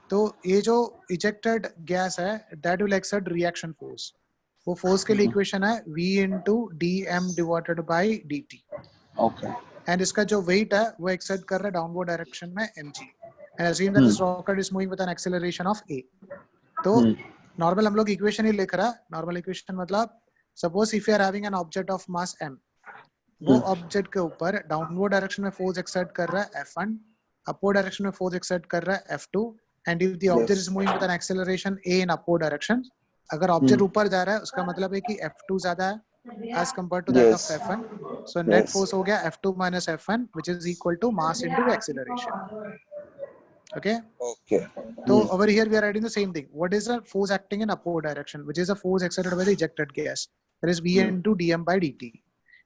तो ये जो ejected gas है that will exert reaction force. वो force के लिए equation है v into dm divided by dt. Okay. And इसका जो weight है वो exert कर रहा है downward direction में mg. And assume that this rocket is moving with an acceleration of a. तो normal हम लोग equation ही लिख रहा है. Normal equation मतलब suppose if you are having an object of mass m, वो object के ऊपर downward direction में force exert कर रहा है f1, upward direction में force exert कर रहा है f2, and if the object is moving with an acceleration a in upward direction, अगर object ऊपर जा रहा है उसका मतलब है कि f2 ज्यादा है as compared to that of f1. So net force हो गया f2 minus f1, which is equal to mass into acceleration. Okay. Okay. So over here we are writing the same thing. What is the force acting in upward direction, which is a force exerted by the ejected gas? That is v into dm by dt.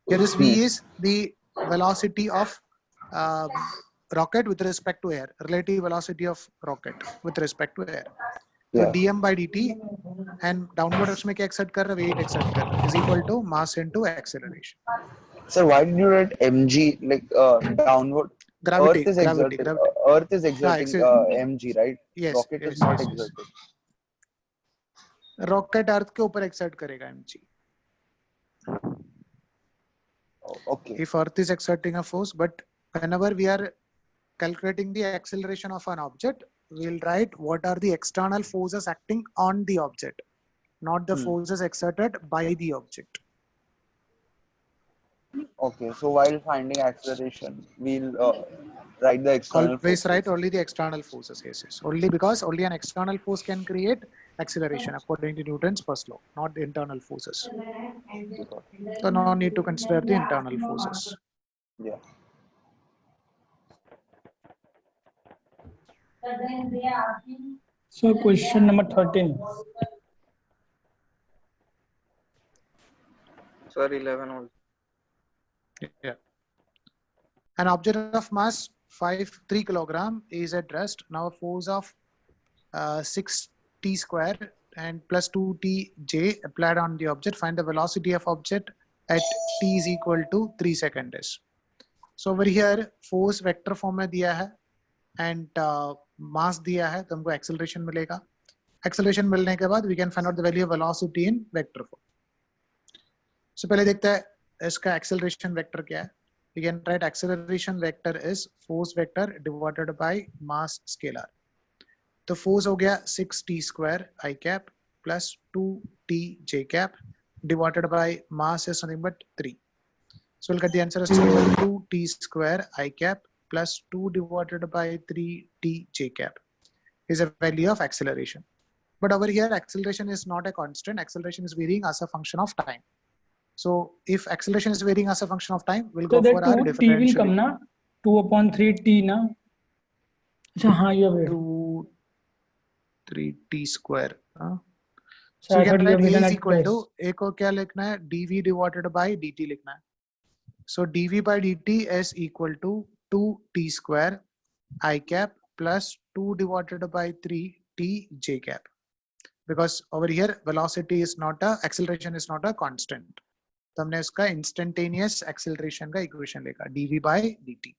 Here this v is the velocity of rocket with respect to air, relative velocity of rocket with respect to air. So dm by dt and downward direction में क्या exert कर रहा है, weight exert कर रहा है, is equal to mass into acceleration. Sir, why did you write mg like downward? Gravity. Earth is Gravity. exerting. Gravity. Earth is exerting mg, right? Yes. Rocket Yes, is not yes, exerting. Rocket अर्थ के ऊपर exert करेगा mg. Okay. If earth is exerting a force, but whenever we are calculating the acceleration of an object, we'll write what are the external forces acting on the object, not the forces exerted by the object. Okay. So while finding acceleration, we'll write the external Always forces. write only the external forces. Yes, yes. Only because only an external force can create acceleration according to Newton's first law, not the internal forces. So no need to consider the internal forces. Yeah. So question number 13. Sir, 11 also. Yeah. An object of mass 3 kilogram is at rest. Now a force of 6t square and plus 2tj applied on the object. Find the velocity of object at t is equal to 3 seconds. So over here force vector form में दिया है and mass दिया है, तो हमको acceleration मिलेगा. Acceleration मिलने के बाद we can find out the value of velocity in vector form. So पहले देखते हैं इसका acceleration vector क्या है. We can write acceleration vector is force vector divided by mass scalar. तो force हो गया 6t square I cap plus 2t j cap divided by mass is nothing but 3. So we'll get the answer as equal to t square I cap plus 2 divided by 3t j cap is a value of acceleration. But over here acceleration is not a constant. Acceleration is varying as a function of time. So if acceleration is varying as a function of time, we'll go So for that our 2 t will differential. come na 2/3t na. अच्छा हाँ ये है. 2 3t square. So So I we can thought you write have a written is at equal to test. a को क्या लिखना है, dv divided by dt लिखना है. So dv by dt is equal to 2t square I cap plus 2 divided by 3t j cap. Because over here velocity is not a, acceleration is not a constant. तो हमने इसका instantaneous acceleration का equation लिखा dv by dt.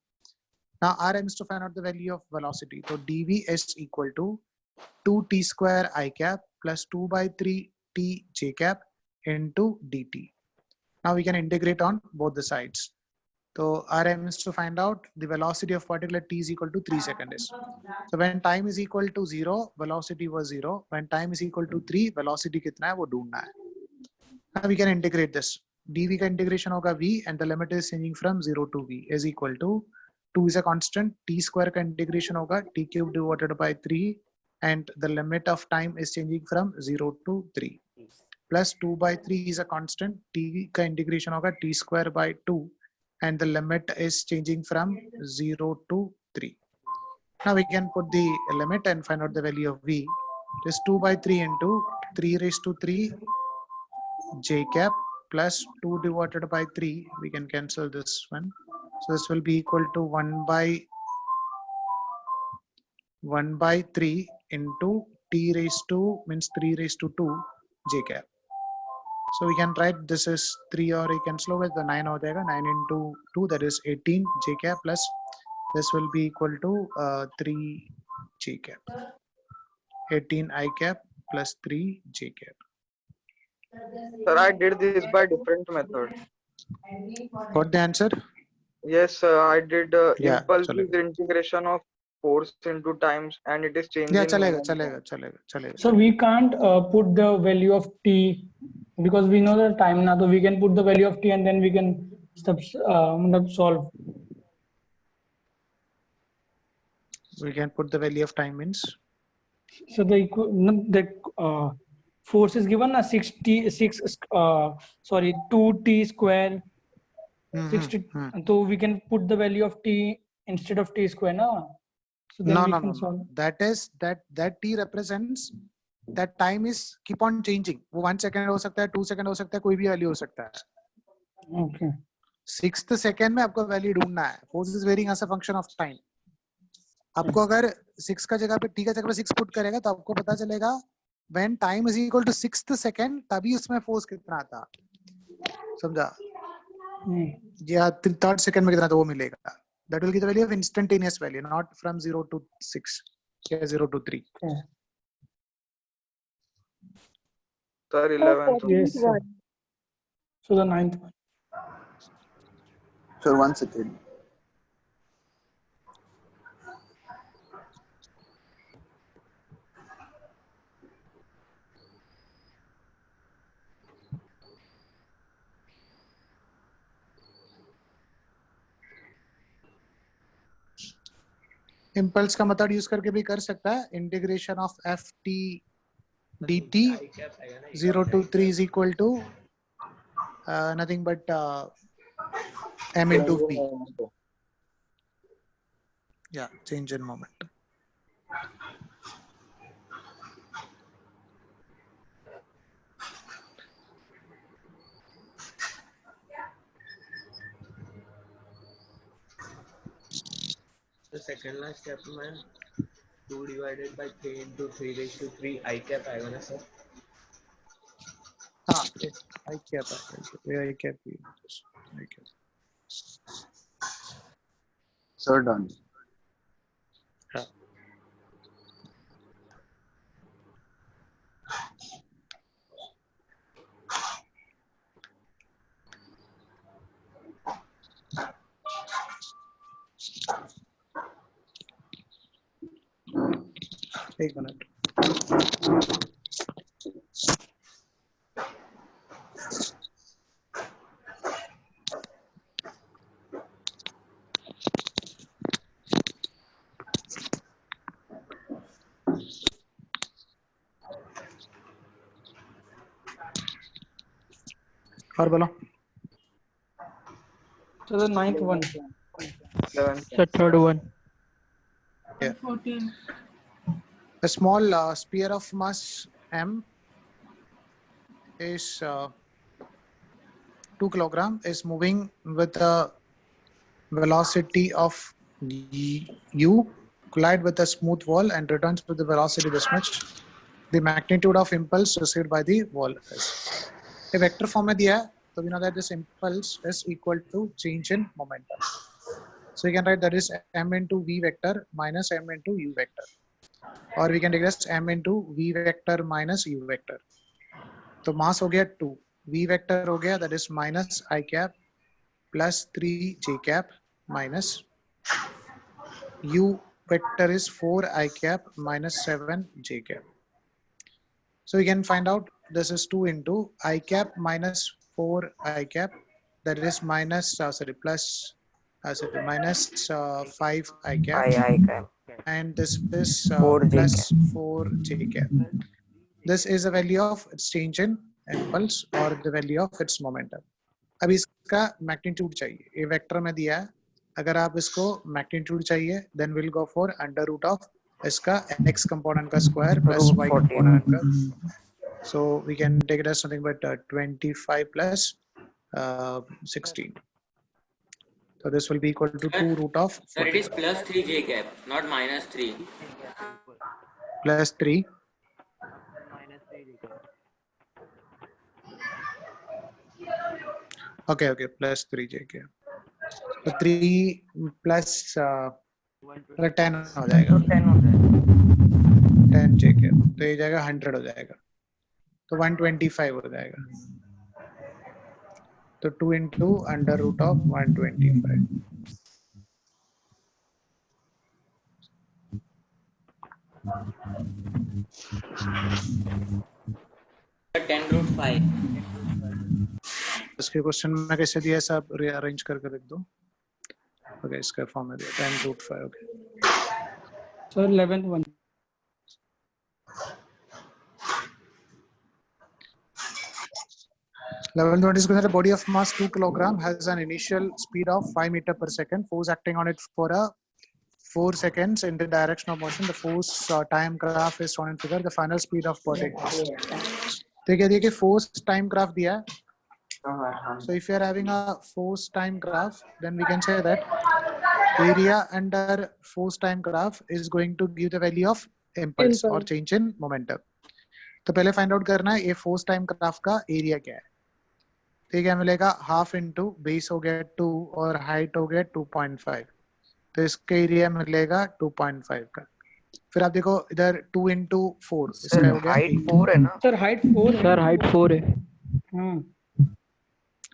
Now Rm is to find out the value of velocity. So dv is equal to 2t square I cap plus 2 by 3t j cap into dt. Now we can integrate on both the sides. So Rm is to find out the velocity of particle t is equal to 3 seconds. So when time is equal to 0, velocity was 0. When time is equal to 3, velocity कितना है वो ढूंढना है. Now we can integrate this. dv का integration होगा v and the limit is changing from 0 to v is equal to 2 is a constant, t square का integration होगा t cube divided by 3 and the limit of time is changing from 0 to 3. Plus 2 by 3 is a constant. T का integration होगा t square by 2, and the limit is changing from 0 to 3. Now we can put the limit and find out the value of v. It is 2 by 3 into 3 raised to 3 j cap plus 2 divided by 3. We can cancel this one. So this will be equal to 1 by 3 into t raised to means 3 raised to 2 j cap. So we can write this is 3, or you can slow with the 9 over there. 9 into 2, that is 18 j cap, plus this will be equal to 3 j cap. 18 I cap plus 3 j cap. Sir, I did this by different method. What the answer? Yes, I did Yeah, impulse chalega. is integration of force into times, and it is changing. Yeah, chalega. So we can't put the value of t because we know the time now. So we can put the value of t and then we can solve. We can put the value of time means. So the force is given a 2t square 60. So we can put the value of t instead of t square now. So then we can solve. That is that t represents that time is keep on changing. वो 1 second हो सकता है, 2 second हो सकता है, कोई भी value हो सकता है. Okay. 6th second में आपको value ढूंढना है. Force is varying as a function of time. आपको अगर 6 का जगह पे t का जगह पे 6 पुट करेगा तो आपको पता चलेगा when time is equal to 6th second तभी उसमें force कितना आता. समझा? या 3rd second में कितना तो वो मिलेगा. That will give the value of instantaneous value, not from 0 to 6 or 0 to 3. Okay. Sir, 11th. Yes, sir. So the 9th one. Sir, 1 second. Impulse का method use करके भी कर सकता है. Integration of ft dt 0 to 3 is equal to nothing but m into v. Yeah, change in moment. The second last step में 2 divided by 3 into 3 raised to 3 I cap आएगा ना sir? हाँ, I cap आएगा. I cap. Sir, done. हाँ. एक minute. और बोलो. So the 9th one. 11th. The third one. Yeah. 14. A small sphere of mass m is 2 kilogram is moving with a velocity of u, collide with a smooth wall and returns with the velocity this much. The magnitude of impulse received by the wall is. A vector form में दिया है, so we know that this impulse is equal to change in momentum. So we can write that is m into v vector minus m into u vector. Or we can take this m into v vector minus u vector. तो mass हो गया 2, v vector हो गया that is minus I cap plus 3 j cap minus u vector is 4 I cap minus 7 j cap. So we can find out this is 2 into I cap minus 4 I cap, that is minus minus 5 I cap and this is 4 j plus 4 j cap. This is a value of its change in impulse or the value of its momentum. अब इसका magnitude चाहिए, ये vector में दिया है, अगर आप इसको मैग्नीट्यूड चाहिए then we'll go for under root of इसका x component का square plus Root y 14. component का. So we can take it as something but 25 plus 16. So this will be equal to 2 root of Sir, it is 40 plus 3 j cap, not minus 3. plus 3. Okay, okay, plus 3 jk. So 3 plus 10 हो जाएगा, 10 jk, तो ये जाएगा 100 हो जाएगा, तो 125 हो जाएगा, तो 2 into under root of 125. Sir, 10 root 5. इसके क्वेश्चन में कैसे दिया है सब रीअरेंज करके लिख दो. ओके, इसका फॉर्म में दिया 10 root 5. Okay So 11th one. 11th one is considered a body of mass 2 kilogram has an initial speed of 5 meter per second. Force acting on it for a 4 seconds in the direction of motion. The force time graph is shown in figure. The final speed of particles. तो क्या दिया कि force time graph दिया है. So if you are having a force time graph, then we can say that area under force time graph is going to give the value of impulse or change in momentum. तो पहले find out करना है ये force time graph का area क्या है. तो ये क्या मिलेगा, हाफ इंटू बेस हो गया 2 और हाइट हो गया 2.5, तो इसका एरिया मिलेगा 2.5 का. फिर आप देखो इधर 2 into 4, इसका हो गया हाइट 8. 4 है ना Sir, height 4. Sir, height 4 है.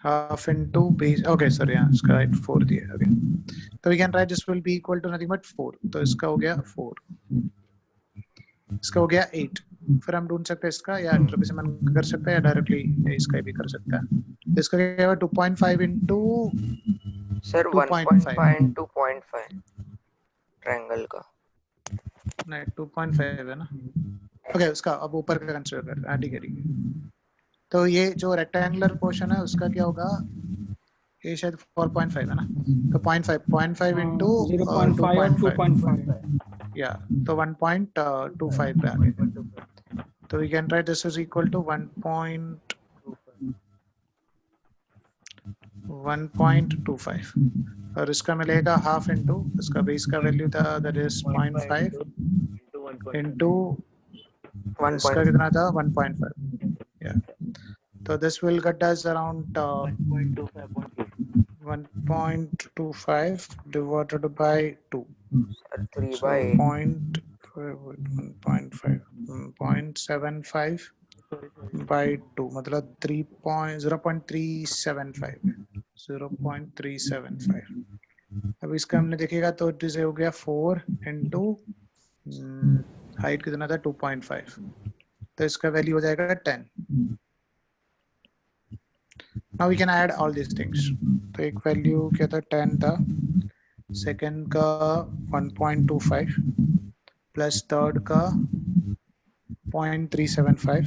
Half into base. Okay, sorry, yeah, इसका height 4 दिया. Okay, तो we can write this will be equal to nothing but 4. तो इसका हो गया 4, इसका हो गया 8. फिर हम ढूंढ सकते हैं इसका, या एंट्रोपी से मन कर सकते हैं या डायरेक्टली इसका भी कर सकता है. इसका क्या है 2.5 into सर 1.5 into 0.5 ट्रायंगल का नहीं 2.5 है ना. ओके, उसका अब ऊपर का कंसीडर कर. हाँ ठीक है, ठीक है. तो ये जो रेक्टेंगुलर पोर्शन है उसका क्या होगा, ये शायद 4.5 है ना, तो 0.5 into 0.5 और 2.5. या तो 1.25 पे आ गया. तो we can write this is equal to 1.25 और इसका मिलेगा हाफ इंटू इसका बेस का वैल्यू था दैट इज 0.5 इंटू इसका कितना था 1.5. या तो this will get us around 1.25 divided by 2. 3 So by 0.75 by 2 मतलब 0.375. अब इसका हमने देखेगा तो इसे हो गया 4 into हाइट कितना था 2.5, तो इसका वैल्यू हो जाएगा 10. Now we can add all these things. तो एक वैल्यू क्या था 10 था, सेकंड का 1.25 प्लस थर्ड का 0.375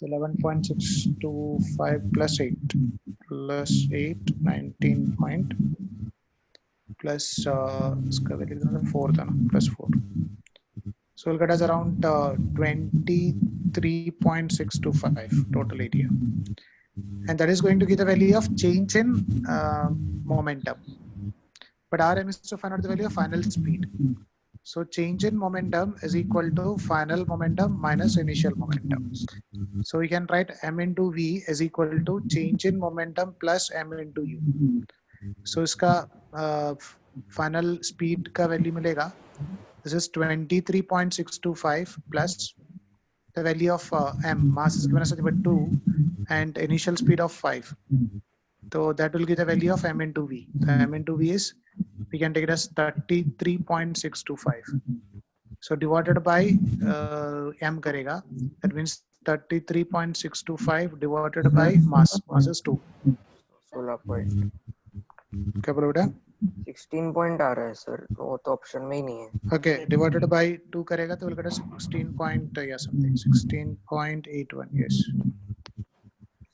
11.625 plus 8 19 point plus इसका वैल्यू कितना था 4 था ना, plus 4. So we'll get us around 23.625 total area, and that is going to give the value of change in momentum. But our aim is to find out the value of final speed. So change in momentum is equal to final momentum minus initial momentum. So we can write m into v is equal to change in momentum plus m into u. So इसका final speed का value मिलेगा. This is 23.625 plus the value of m, mass is given as 2 and initial speed of 5. So that will give the value of m into v. The m into v is, we can take it as 33.625. So divided by m karega, that means 33.625 divided by mass. Mass is 2. 16 point क्या बोला बेटा? 16 point आ रहा है sir, वो तो option में ही नहीं है। Okay, divided by 2 करेगा तो we'll get a 16 point या something, 16.81, yes.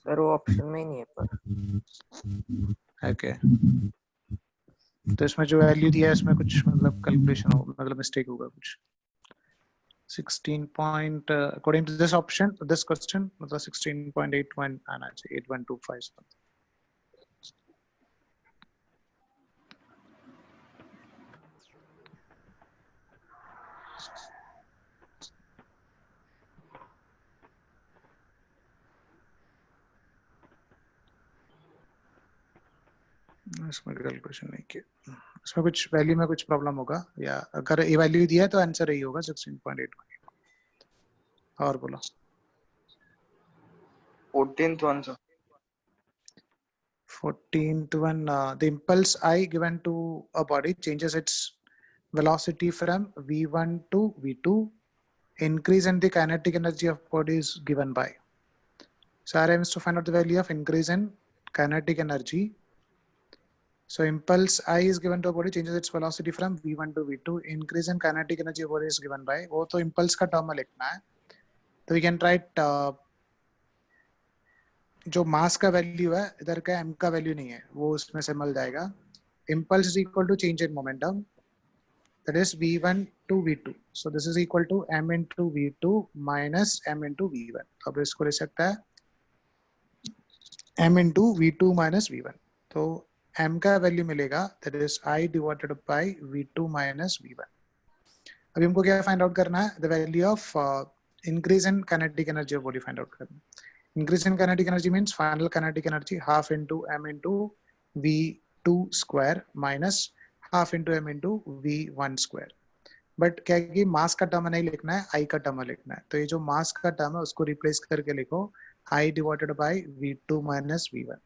सर वो ऑप्शन में ही नहीं है पर। Okay. तो इसमें जो वैल्यू दिया है इसमें कुछ मतलब कैलकुलेशन हो, मतलब मिस्टेक होगा कुछ। 16 point according to this option, this question मतलब 16.81 आना चाहिए, 8125 something. इसमें कैलकुलेशन नहीं किया, इसमें कुछ वैल्यू में कुछ प्रॉब्लम होगा, या अगर ये वैल्यू दिया है तो आंसर यही होगा 16.81। और बोलो 14th one sir. 14th one, the impulse I given to a body changes its velocity from v1 to v2. Increase in the kinetic energy of body is given by. So our aim is to find out the value of increase in kinetic energy. So impulse I is given to a body changes its velocity from v1 to v2. Increase in kinetic energy of body is given by. वो तो impulse का term में लिखना है, तो we can write जो मास का value है इधर का m का वैल्यू नहीं है, वो उसमें से मिल जाएगा। Impulse is equal to change in momentum, that is v1 to v2. So this is equal to m into v2 minus m into v1. अब इसको ले सकता है m into v2 minus v1. तो m का वैल्यू मिलेगा, that is I divided by v2 minus v1. अभी हमको क्या फाइंड आउट करना है? The value of increase in kinetic energy of body find out करना है। Increase in kinetic energy means final kinetic energy half into m into v2 square minus half into m into v1 square. But क्या है कि मास का term नहीं लिखना है, आई का टर्म लिखना है। तो ये जो मास का टर्म है उसको रिप्लेस करके लिखो I divided by v2 minus v1।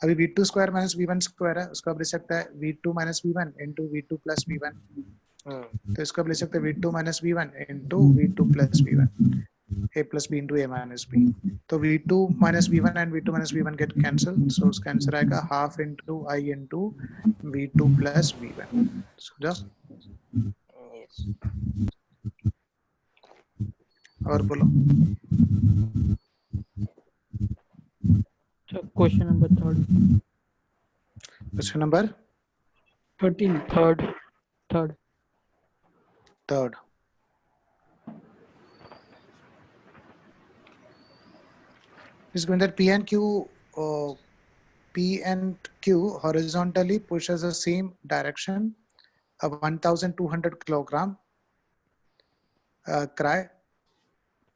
अभी v2 square minus v1 square है, उसको आप लिख सकता है v2 minus v1 into v2 plus v1। तो इसको आप लिख सकते हैं v2 minus v1 into v2 plus v1, a plus b into a minus b. तो v2 minus v1 and v2 minus v1 get cancelled, so उसका answer आएगा half into I into v2 plus v1. समझा? Yes. और बोलो। Question number 3. Question number 13. third. Is going that P and Q horizontally pushes the same direction, a 1,200 kilogram cry.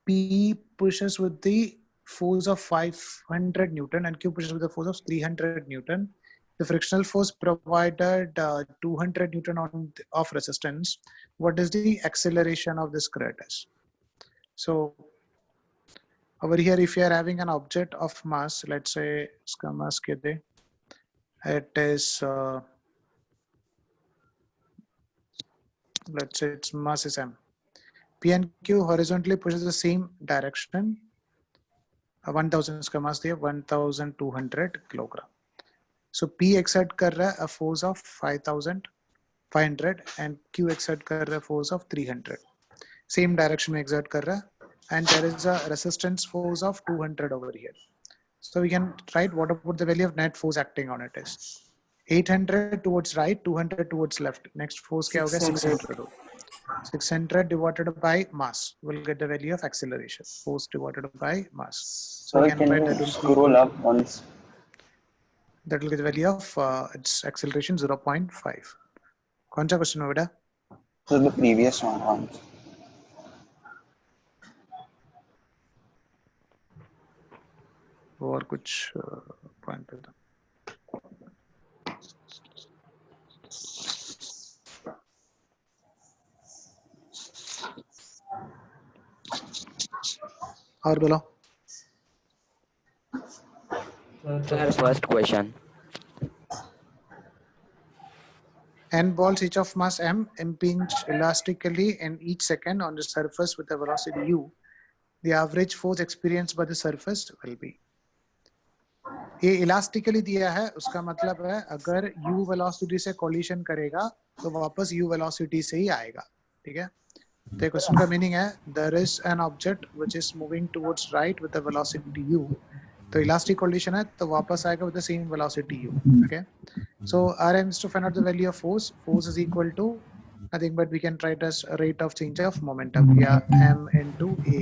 P pushes with the force of 500 Newton and Q pushes with the force of 300 Newton. The frictional force provided 200 Newton of resistance. What is the acceleration of this crater? So over here, if you are having an object of mass, let's say iska mass kya it is let's say its mass is m. P and Q horizontally pushes the same direction. 1000 iska mass diya 1200 kilogram. So P exert कर रहा है a force of 500 and Q exert कर रहा है force of 300. Same direction में exert कर रहा है, and there is a resistance force of 200 over here. So we can write what about the value of net force acting on it is 800 towards right, 200 towards left. Next force क्या होगा? 600. 600 divided by mass will get the value of acceleration. Force divided by mass. So we can write that will scroll up once. That will get the value of its acceleration 0.5. कौन सा question है बेटा? So the previous one. और कुछ point पे था। और बोलो। Sir, first question. N balls each of mass m impinge elastically in each second on the surface with a velocity u. The average force experienced by the surface will be. ये elastically दिया है, उसका मतलब है अगर u velocity से collision करेगा तो वापस u वेलोसिटी से ही आएगा, ठीक है। तो क्वेश्चन का मीनिंग है there is an object which is moving towards right with the velocity u, तो इलास्टिक कोलिशन है तो वापस आएगा with the same velocity u, okay. So rm is to find out the value of force. Force is equal to nothing but we can write as rate of change of momentum, yeah, m into a.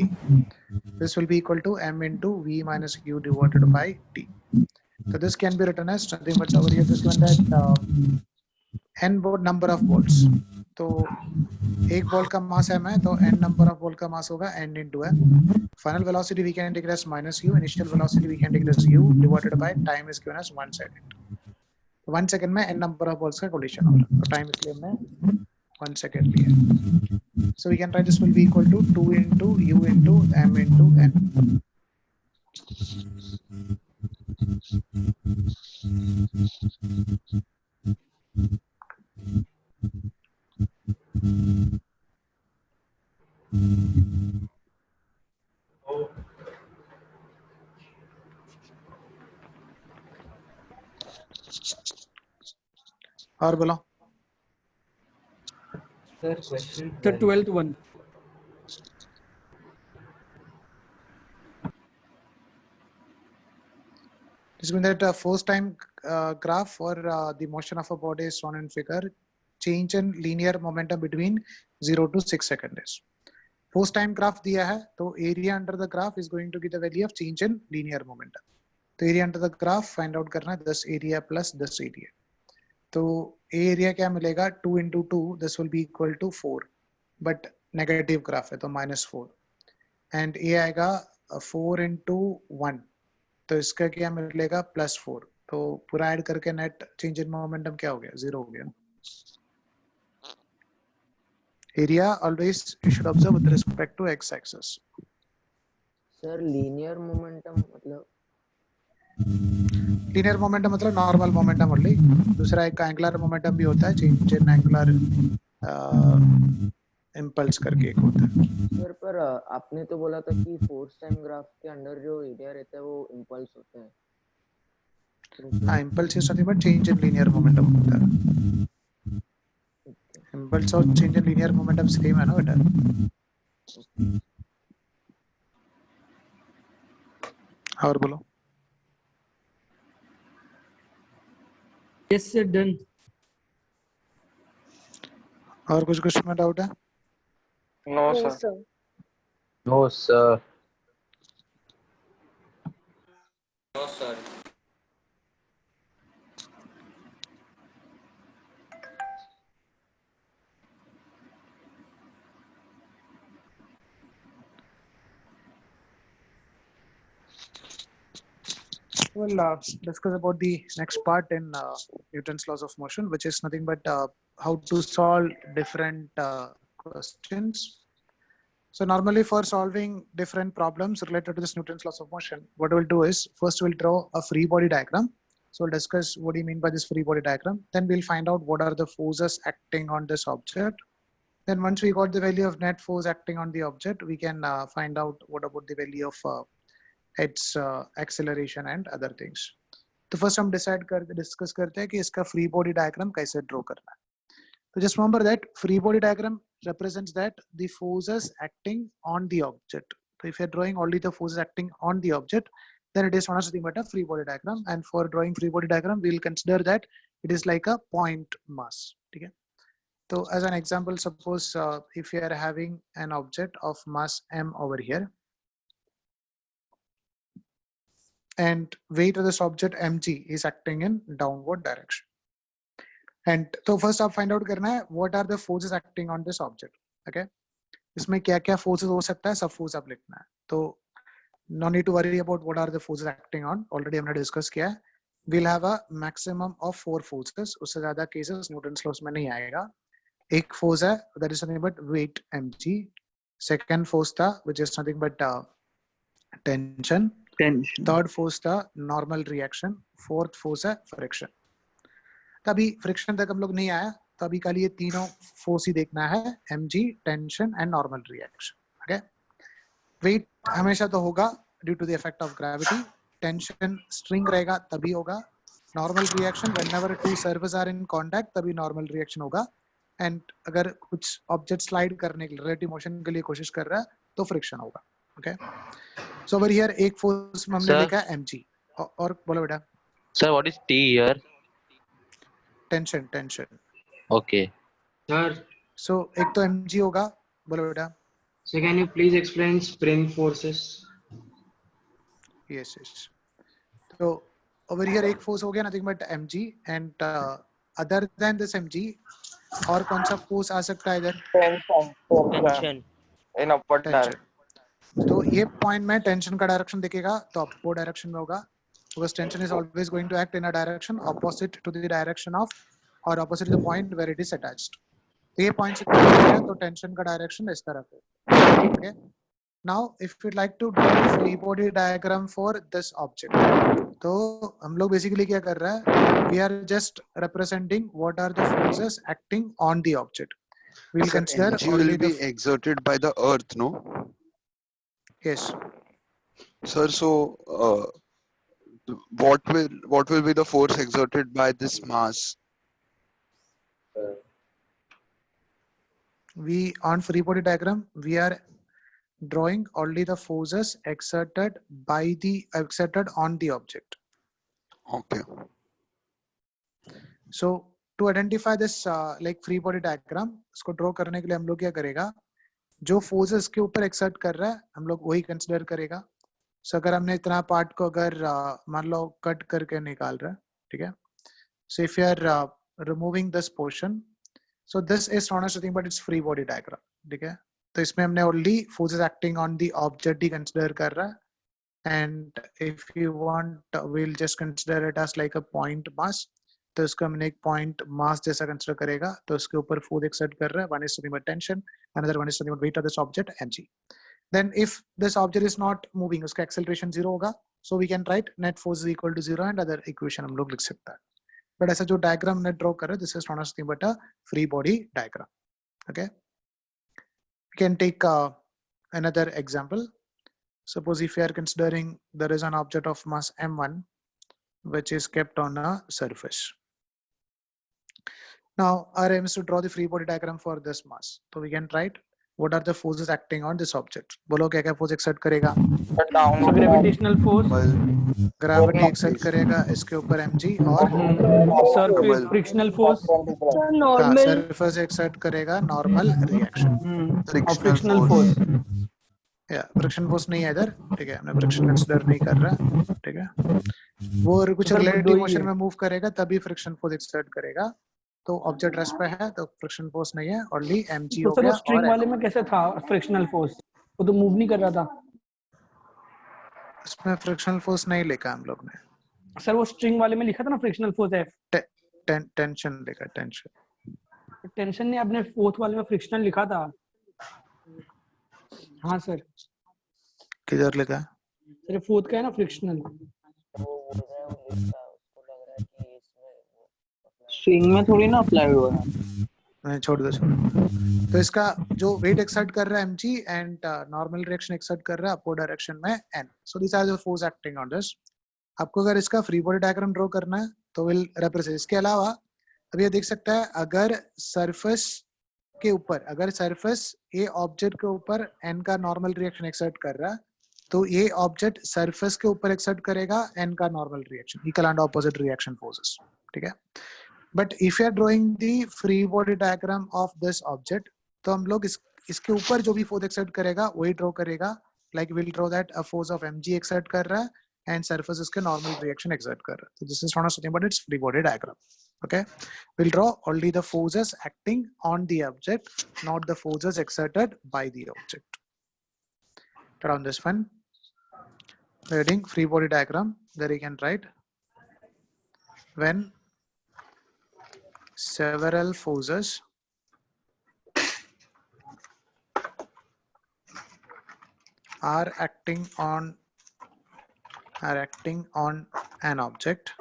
This will be equal to m into v minus u divided by t. So this can be written as nothing but over here just given that n number of bolts. तो एक ball का मास m है तो n number of ball का मास होगा n into m. Final velocity we can take it as minus u. Initial velocity we can take it as u divided by time is given as 1 second. 1 second में n number of balls का collision होगा, तो time इसलिए हमने 1 second लिया. So we can write this will be equal to 2 into u into m into n. और बोलो Sir, question The 12. 12th one. this means that force time graph for the motion of a body is shown in figure. Change in linear momentum between 0 to 6 seconds. Force time graph दिया है तो area under the graph is going to be the value of change in linear momentum. तो area under the graph find out करना है 10 area plus 10 area. तो area क्या मिलेगा 2 into 2 this will be equal to 4 but negative graph है तो -4 and a आएगा 4 into 1 तो इसका क्या मिलेगा +4 तो पूरा ऐड करके नेट चेंज इन मोमेंटम क्या हो गया 0 हो गया. Area always you should observe with respect to x axis. Sir linear momentum मतलब Linear momentum मतलब नॉर्मल मोमेंटम ओनली. दूसरा एक एंगुलर मोमेंटम भी होता है, चेंज इन एंगुलर इम्पल्स करके एक होता है. सर पर आपने तो बोला था कि फोर्स टाइम ग्राफ के अंदर जो एरिया रहता है वो इम्पल्स होता है. हाँ, impulse is nothing but change in linear momentum होता है. इम्पल्स और change in linear momentum same है ना बेटा. और बोलो. Yes, sir, done. और कुछ में डाउट है? No, sir. No, sir. No, sir. We'll discuss about the next part in Newton's laws of motion, which is nothing but how to solve different questions. So normally for solving different problems related to this Newton's laws of motion, what we'll do is first we'll draw a free body diagram. So we'll discuss what do you mean by this free body diagram. Then we'll find out what are the forces acting on this object. Then once we got the value of net force acting on the object, we can find out what about the value of its acceleration and other things. तो first हम discuss करते हैं कि इसका free body diagram कैसे draw करना है. So just remember that free body diagram represents that the forces acting on the object. So if you're drawing only the forces acting on the object, then it is known as nothing but a free body diagram. And for drawing free body diagram, we'll consider that it is like a point mass. Okay. So as an example, suppose if you are having an object of mass m over here, and weight of this object mg is acting in downward direction. And so first आप find out करना है what are the forces acting on this object. Okay, इसमें क्या क्या forces हो सकता है, सब force आप लिखना है. तो no need to worry about what are the forces acting on. Already हमने discuss किया है. We'll have a maximum of 4 forces. उससे ज़्यादा cases Newton's laws में नहीं आएगा. एक force है that is nothing but weight mg. Second force था which is nothing but tension. Third force था normal reaction. Fourth force है friction. तभी फ्रिक्शन तक हम लोग नहीं आया, तो अभी कल ये तीनों फोर्स ही देखना है, mg, tension and normal reaction. Okay, weight हमेशा तो होगा due to the effect of gravity, tension string रहेगा तभी होगा. Normal reaction whenever two surfaces are in contact तभी नॉर्मल रिएक्शन होगा. एंड अगर कुछ ऑब्जेक्ट स्लाइड करने के लिए रिलेटिव मोशन के लिए कोशिश कर रहा है तो फ्रिक्शन होगा. ओके, सो ओवर हियर एक फोर्स हमने Sir? लिखा है mg. और बोलो बेटा. Sir, what is T here? Tension. Okay. Sir, सो एक तो mg होगा. बोलो बेटा. so can you please explain spring forces? Yes. So over here एक फोर्स हो गया nothing but mg and other than this mg और कौन सा फोर्स आ सकता है इधर? Tension in upward tension. तो ये पॉइंट में टेंशन का डायरेक्शन दिखेगा तो अपवर्ड डायरेक्शन में होगा, because tension is always going to act in a direction opposite to the direction of or opposite to the point where it is attached. तो ये पॉइंट से है तो टेंशन का डायरेक्शन इस तरफ है. Okay, now if you like to draw free body diagram for this object, तो हम लोग बेसिकली क्या कर रहा है, we are just representing what are the forces acting on the object. We will consider Energy will be exerted by the earth, no? Yes. Sir, so what will be the force exerted by this mass? We on free body diagram we are drawing only the forces exerted on the object. Okay. So to identify this like free body diagram, इसको draw करने के लिए हम लोग क्या करेगा, जो forces के ऊपर एक्सर्ट कर रहा है हम लोग वही कंसिडर करेगा. सो अगर हमने इतना पार्ट को अगर मान लो कट करके निकाल रहा है, ठीक है, so if you are removing this portion, so this is not nothing but its free body diagram. ठीक है, तो इसमें हमने only forces acting on the object ही कंसिडर कर रहा है. And if you want we will just consider it as like a point mass. तो इसको हमने एक पॉइंट मास जैसा कंसिडर करेगा, तो उसके ऊपर फोर्स एक्सर्ट कर रहा है. One is nothing but tension, another one is nothing but weight of this object mg. Then if this object is not moving, उसका acceleration 0 होगा, so we can write net force is equal to 0 and other equation हम लोग लिख सकता है. But ऐसा जो diagram हमने draw कर रहा है, this is not nothing but a free body diagram. Okay, we can take another example. Suppose if we are considering there is an object of mass m1 which is kept on a surface. Now our aim is to draw the free body diagram for this mass. So we can write what are the forces acting on this object. बोलो क्या क्या force exert करेगा? So gravitational force, gravity exert करेगा इसके ऊपर mg, और surface frictional force, surface exert करेगा normal reaction. और frictional force. या फ्रिक्शन फोर्स नहीं है इधर. ठीक है, हमने फ्रिक्शन कंसीडर नहीं कर रहा. ठीक है, वो कुछ रिलेटिव मोशन में मूव करेगा तभी फ्रिक्शन फोर्स एक्सर्ट करेगा. तो ऑब्जेक्ट रेस्ट पे है तो फ्रिक्शन फोर्स नहीं है, ओनली mg हो तो सर गया. वो स्ट्रिंग और वाले में कैसे था फ्रिक्शनल फोर्स? वो तो मूव नहीं कर रहा था. इसमें फ्रिक्शनल फोर्स नहीं लिखा हम लोग ने. सर वो स्ट्रिंग वाले में लिखा था ना फ्रिक्शनल फोर्स है. टेंशन लिखा. टेंशन ने आपने फोर्थ वाले में फ्रिक्शनल लिखा था. हाँ सर. किधर लिखा? सर फोर्थ का है ना फ्रिक्शनल. स्ट्रिंग में थोड़ी ना अप्लाई हुआ है. नहीं, छोड़ दो. तो इसका जो वेट एक्सर्ट कर रहा है mg and normal reaction exert कर रहा है अपवर्ड डायरेक्शन में n. So this are the force acting on this. आपको अगर इसका फ्री बॉडी डायग्राम ड्रॉ करना है तो विल रिप्रेजेंट. इसके अलावा अभी ये देख सकता है, अगर सरफेस के ऊपर, अगर सरफेस ये ऑब्जेक्ट के ऊपर n का नॉर्मल रिएक्शन एक्सर्ट कर रहा है, तो ये ऑब्जेक्ट सरफेस के ऊपर एक्सर्ट करेगा n का normal reaction, equal and opposite reaction forces. ठीक है, but if you are drawing the free body diagram of this object, तो हम लोग इसके ऊपर जो भी फोर्स एक्सर्ट करेगा वही ड्रॉ करेगा. Like will draw that a force of mg exert कर रहा है एंड सरफेस इसके नॉर्मल रिएक्शन एक्सर्ट कर रहा है. तो this is not something but its free body diagram. Okay, we'll draw only the forces acting on the object, not the forces exerted by the object. Around this one, reading free body diagram, there you can write when several forces are acting on an object.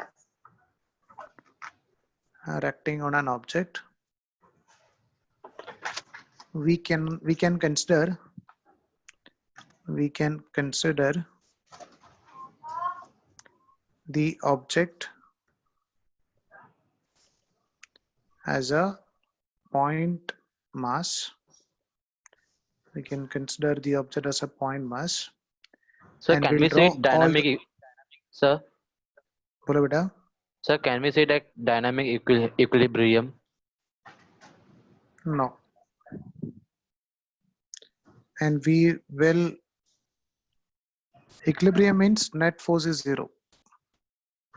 We can consider the object as a point mass. We can consider the object as a point mass. Sir, And can we'll we say draw all dynamic? Sir, बोलो बेटा. sir, can we say that dynamic equilibrium? No. And we will, equilibrium means net force is zero.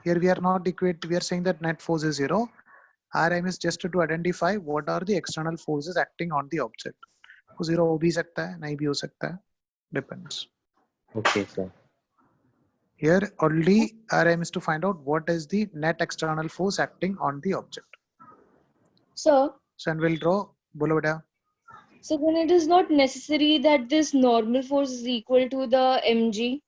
Here we are not equate, we are saying that net force is zero. Rm is just to identify what are the external forces acting on the object. वो zero हो भी सकता है, नहीं भी हो सकता है. Depends. Okay, sir. Here only Rm is to find out what is the net external force acting on the object. Sir, So and we'll draw, बोलो बेटा. so then it is not necessary that this normal force is equal to the mg.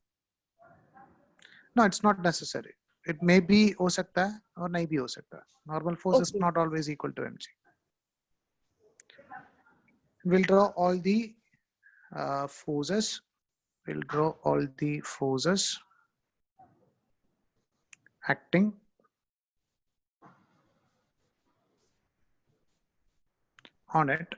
No, it's not necessary. It may be हो सकता है और नहीं भी हो सकता है. Normal force is Okay. not always equal to mg. We'll draw all the forces. We'll draw all the forces acting on it.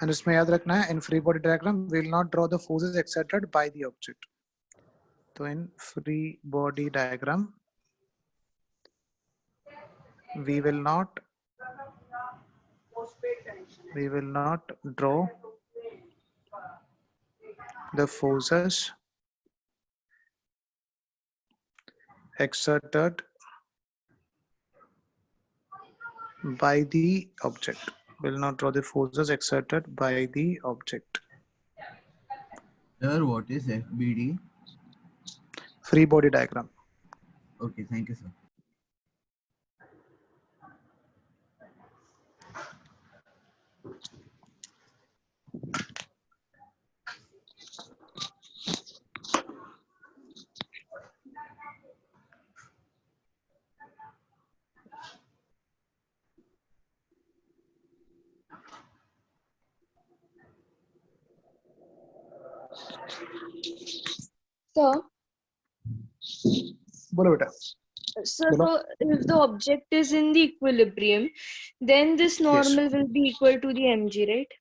And इसमें याद रखना है, in free body diagram, we will not draw the forces exerted by the object. So in free body diagram, we will not draw the forces exerted by the object. Will not draw the forces exerted by the object. Sir, what is FBD? Free body diagram. Okay, thank you, sir. Sir, बोलो बेटा. sir, बोलो. so if the object is in the equilibrium, then this normal will be equal to the mg, right?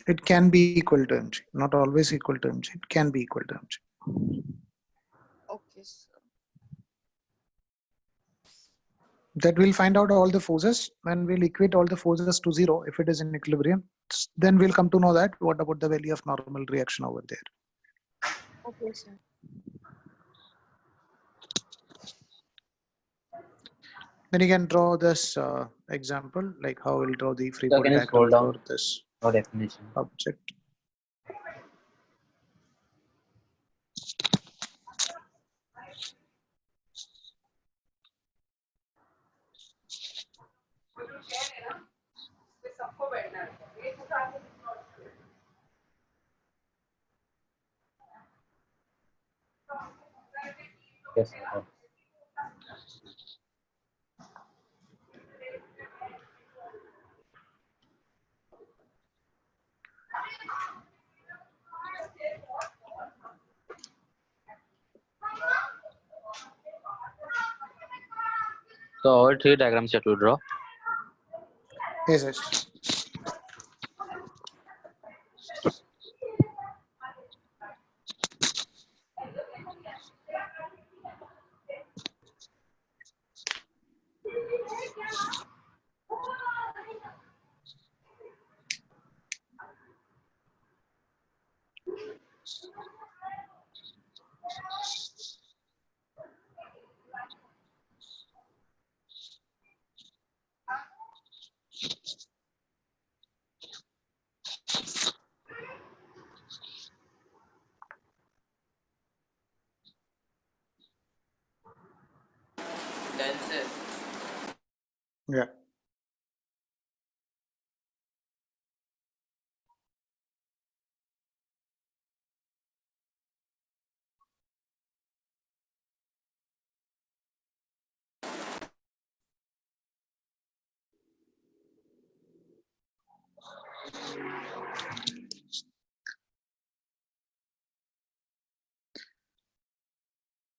It can be equal to mg. Not always equal to mg. It can be equal to mg. Okay, sir. That we'll find out all the forces and we'll equate all the forces to zero if it is in equilibrium. Then we'll come to know that what about the value of normal reaction over there. Okay, sir. Then you can draw this example, like how we'll draw the free Sir, body can you scroll diagram down? for this No definition. object. Yes, sir. So all three diagrams you have to draw. Yes, yes. Done, sir. Yeah.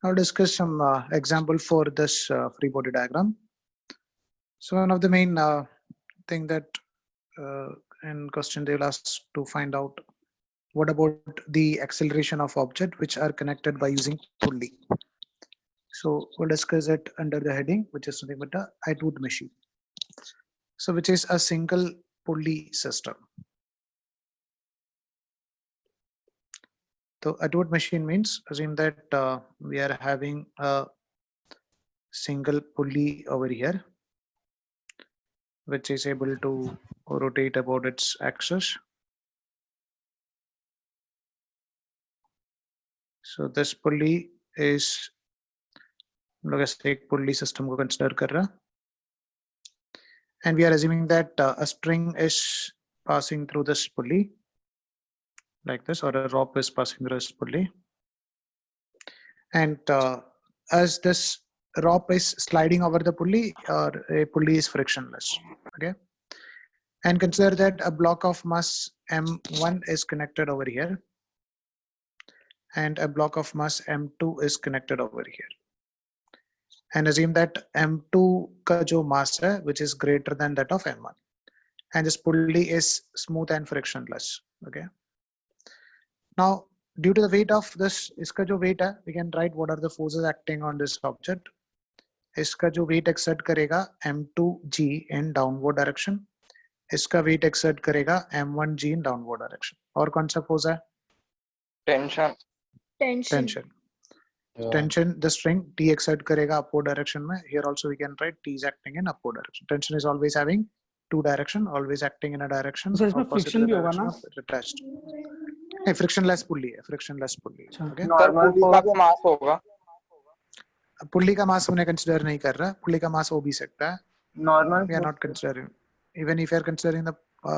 I'll discuss some example for this free body diagram. So one of the main thing that in question they will ask to find out what about the acceleration of object which are connected by using pulley. So we'll discuss it under the heading which is nothing but a Atwood machine. So which is a single pulley system. So Atwood machine means assume that we are having a single pulley over here which is able to rotate about its axis. So this pulley is लोग ऐसे एक pulley system को consider कर रहा, and we are assuming that a string is passing through this pulley like this, or a rope is passing through this pulley, and as this rope is sliding over the pulley, or a pulley is frictionless. Okay, and consider that a block of mass m1 is connected over here and a block of mass m2 is connected over here, and assume that m2 ka jo mass hai which is greater than that of m1, and this pulley is smooth and frictionless. Okay, now due to the weight of this, iska jo weight hai, we can write what are the forces acting on this object. Iska jo weight exert karega m2g in downward direction, iska weight exert karega m1g in downward direction. और कौन सा force है? Tension. Tension, the string T exert karega upward direction में. Here also we can write T is acting in upward direction. Tension is always having two direction, always acting in a direction. So इसमें friction भी होगा ना? Attached. नहीं, frictionless pulley है, frictionless pulley. Okay. Normal pulley का मास होगा. Pulley का मास हमने consider नहीं कर रहा. पुल्ली का मास हो भी सकता है. Normal. We are not considering. Even if you are considering the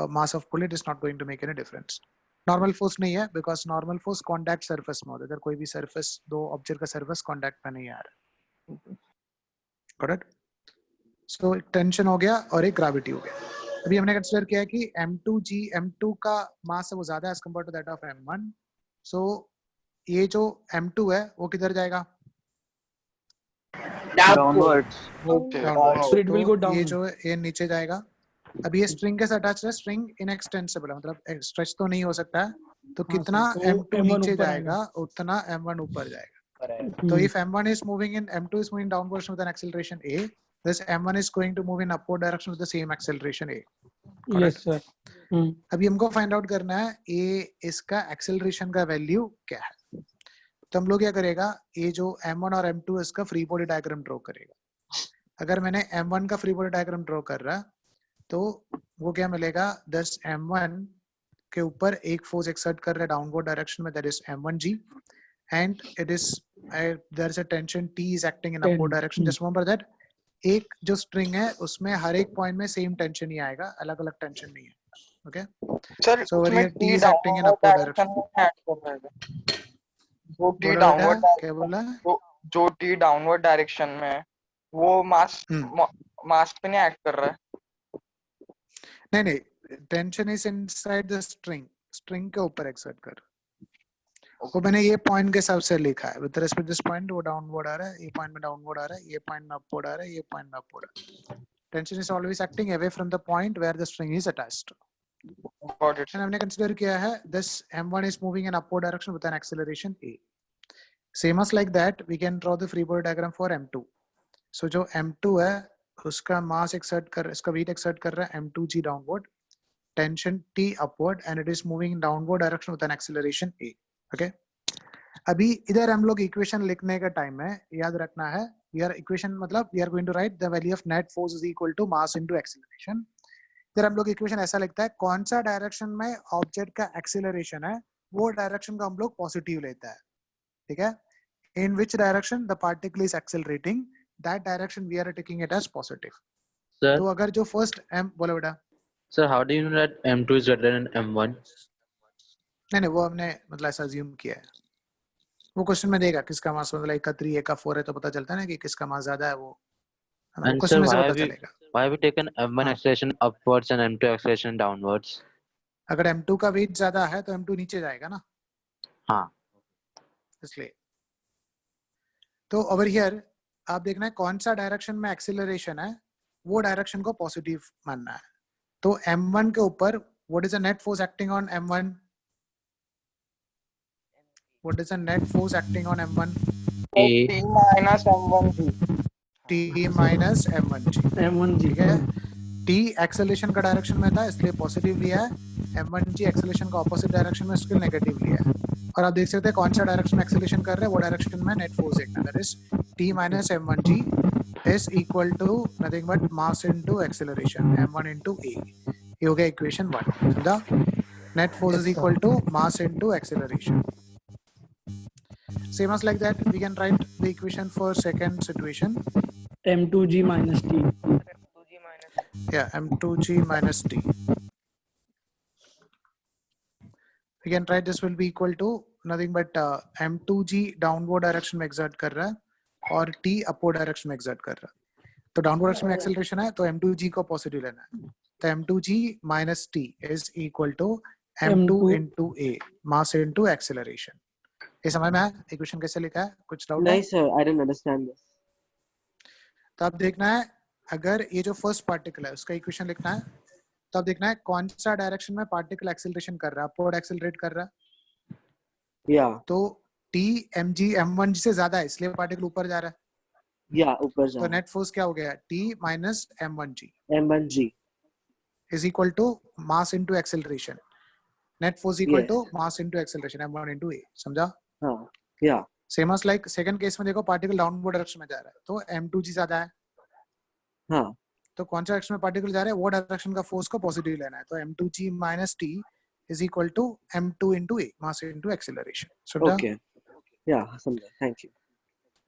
mass of pulley, it is not going to make any difference. Normal force नहीं है, because normal force contact surface में होता है. अगर कोई भी surface दो object का surface contact में नहीं आ रहा. Got it? So tension हो गया और एक gravity हो गया. अभी हमने consider किया कि m2g, m2 का mass है वो ज़्यादा है as compared to that of m1. So ये जो m2 है वो किधर जाएगा? Downwards. Downwards. So it will go down. ये जो ये नीचे जाएगा. अभी ये स्ट्रिंग के साथ अटैच है, स्ट्रिंग इनएक्सटेंसिबल है, मतलब स्ट्रेच तो नहीं हो सकता है, तो कितना m2 नीचे जाएगा उतना m1 ऊपर जाएगा. तो if m1 is moving in, m2 is moving downwards with an acceleration a, this m1 is going to move in upward direction with the same acceleration a. Yes sir. अभी हमको find out करना है a इसका acceleration का value क्या है. तो हम लोग क्या करेगा, ये जो m1 और m2 इसका फ्री बॉडी डायग्राम ड्रॉ करेगा. अगर मैंने m1 का फ्री बॉडी डायग्राम ड्रॉ कर रहा तो वो क्या मिलेगा, 10 m1 के ऊपर एक फोर्स एक्सर्ट कर रहा है डाउनवर्ड डायरेक्शन में, that is m1g, and it is there is a tension T is acting in upward direction. Just remember that एक जो स्ट्रिंग है उसमें हर एक पॉइंट में सेम टेंशन ही आएगा, अलग अलग टेंशन नहीं है. Okay sir, so where T is acting in upward direction. जो T डाउनवर्ड, क्या बोला, जो T डाउनवर्ड डायरेक्शन में है वो मास पे नहीं एक्ट कर रहा है. नहीं, tension is inside the string, string के ऊपर एक्सर्ट कर. वो मैंने ये पॉइंट के हिसाब से लिखा है, विद रिस्पेक्ट दिस पॉइंट वो डाउनवर्ड आ रहा है, ये पॉइंट में डाउनवर्ड आ रहा है, ये पॉइंट में अपवर्ड आ रहा है, ये पॉइंट में अपवर्ड आ रहा है. Tension is always acting away from the point where the string is attached. Got it. And हमने कंसीडर किया है this m1 is moving in upward direction with an acceleration a. Same as like that we can draw the free body diagram for m2. So जो m2 है उसका मास exert कर, इसका wait exert कर रहा है m2g downward, tension T upward, and it is moving in downward direction with an acceleration a. Okay, अभी इधर हम लोग इक्वेशन लिखने का टाइम है, याद रखना है, we are equation मतलब we are going to write the value of net force is equal to mass into acceleration. इधर हम लोग इक्वेशन ऐसा लिखता है, कौन सा डायरेक्शन में ऑब्जेक्ट का एक्सेलरेशन है वो डायरेक्शन को हम लोग पॉजिटिव लेता है. ठीक है, in which direction the particle is accelerating, that direction we are taking it as positive. Sir, तो अगर जो फर्स्ट m बोलो बेटा. sir, how do you know that m2 is greater than m1? नहीं, वो हमने मतलब ऐसा अज्यूम किया है. वो क्वेश्चन में देगा किसका मास, मतलब एक का 3 एक का 4 है तो पता चलता है ना कि किसका मास ज्यादा है. वो And क्वेश्चन sir, में से पता चलेगा. why have we taken m1 acceleration upwards and m2 acceleration downwards? अगर m2 का वेट ज्यादा है तो m2 नीचे जाएगा ना. हाँ, इसलिए तो ओवर हियर आप देखना है कौन सा डायरेक्शन में एक्सीलरेशन है, वो डायरेक्शन को पॉजिटिव मानना है. तो m1 के ऊपर what is the net force acting on m1? What is the net force acting on m1? T minus m1g. T minus m1g. m1g. ठीक है. T एक्सेलरेशन का डायरेक्शन में था इसलिए पॉजिटिव लिया है. m1g एक्सेलरेशन का ऑपोजिट डायरेक्शन में इसलिए नेगेटिव लिया है. और आप देख सकते हैं कौन सा डायरेक्शन में एक्सेलरेशन कर रहे हैं वो डायरेक्शन में नेट फोर्स देखना. That is T minus m1g is equal to nothing but mass into acceleration m1 into a. ये हो गया इक्वेशन 1. समझा? Net force is equal to mass into acceleration. Same as like that, we can write the equation for second situation. m2g minus t. Yeah, m2g minus t. We can write this will be equal to nothing but m2g downward direction में exert कर रहा है और t upward direction में exert कर रहा है. तो downward direction में acceleration है तो m2g को positive लेना है. तो m2g minus t is equal to m2 into a, mass into acceleration. ये समझ में आया इक्वेशन कैसे लिखा है? कुछ डाउट नहीं sir, I don't understand this. तो आप देखना है अगर ये जो फर्स्ट पार्टिकल है उसका इक्वेशन लिखना है तो आप देखना है कौन सा डायरेक्शन में पार्टिकल एक्सेलरेशन कर रहा है, अपवर्ड एक्सेलरेट कर रहा है. या तो t mg m1 से ज्यादा है इसलिए पार्टिकल ऊपर जा रहा है. या ऊपर जा. तो नेट फोर्स क्या हो गया? t minus m1g m1g is equal to mass into acceleration. Net force equal to mass into acceleration m1 into a. समझा? हाँ. या same as like second case में देखो पार्टिकल डाउनवर्ड डायरेक्शन में जा रहा है तो m2g ज्यादा है. हाँ. तो कौन सा डायरेक्शन में पार्टिकल जा रहा है वो डायरेक्शन का फोर्स को पॉजिटिव लेना है. तो m2g minus t is equal to m2 into a, mass into acceleration. समझा? ओके. या समझा. Thank you.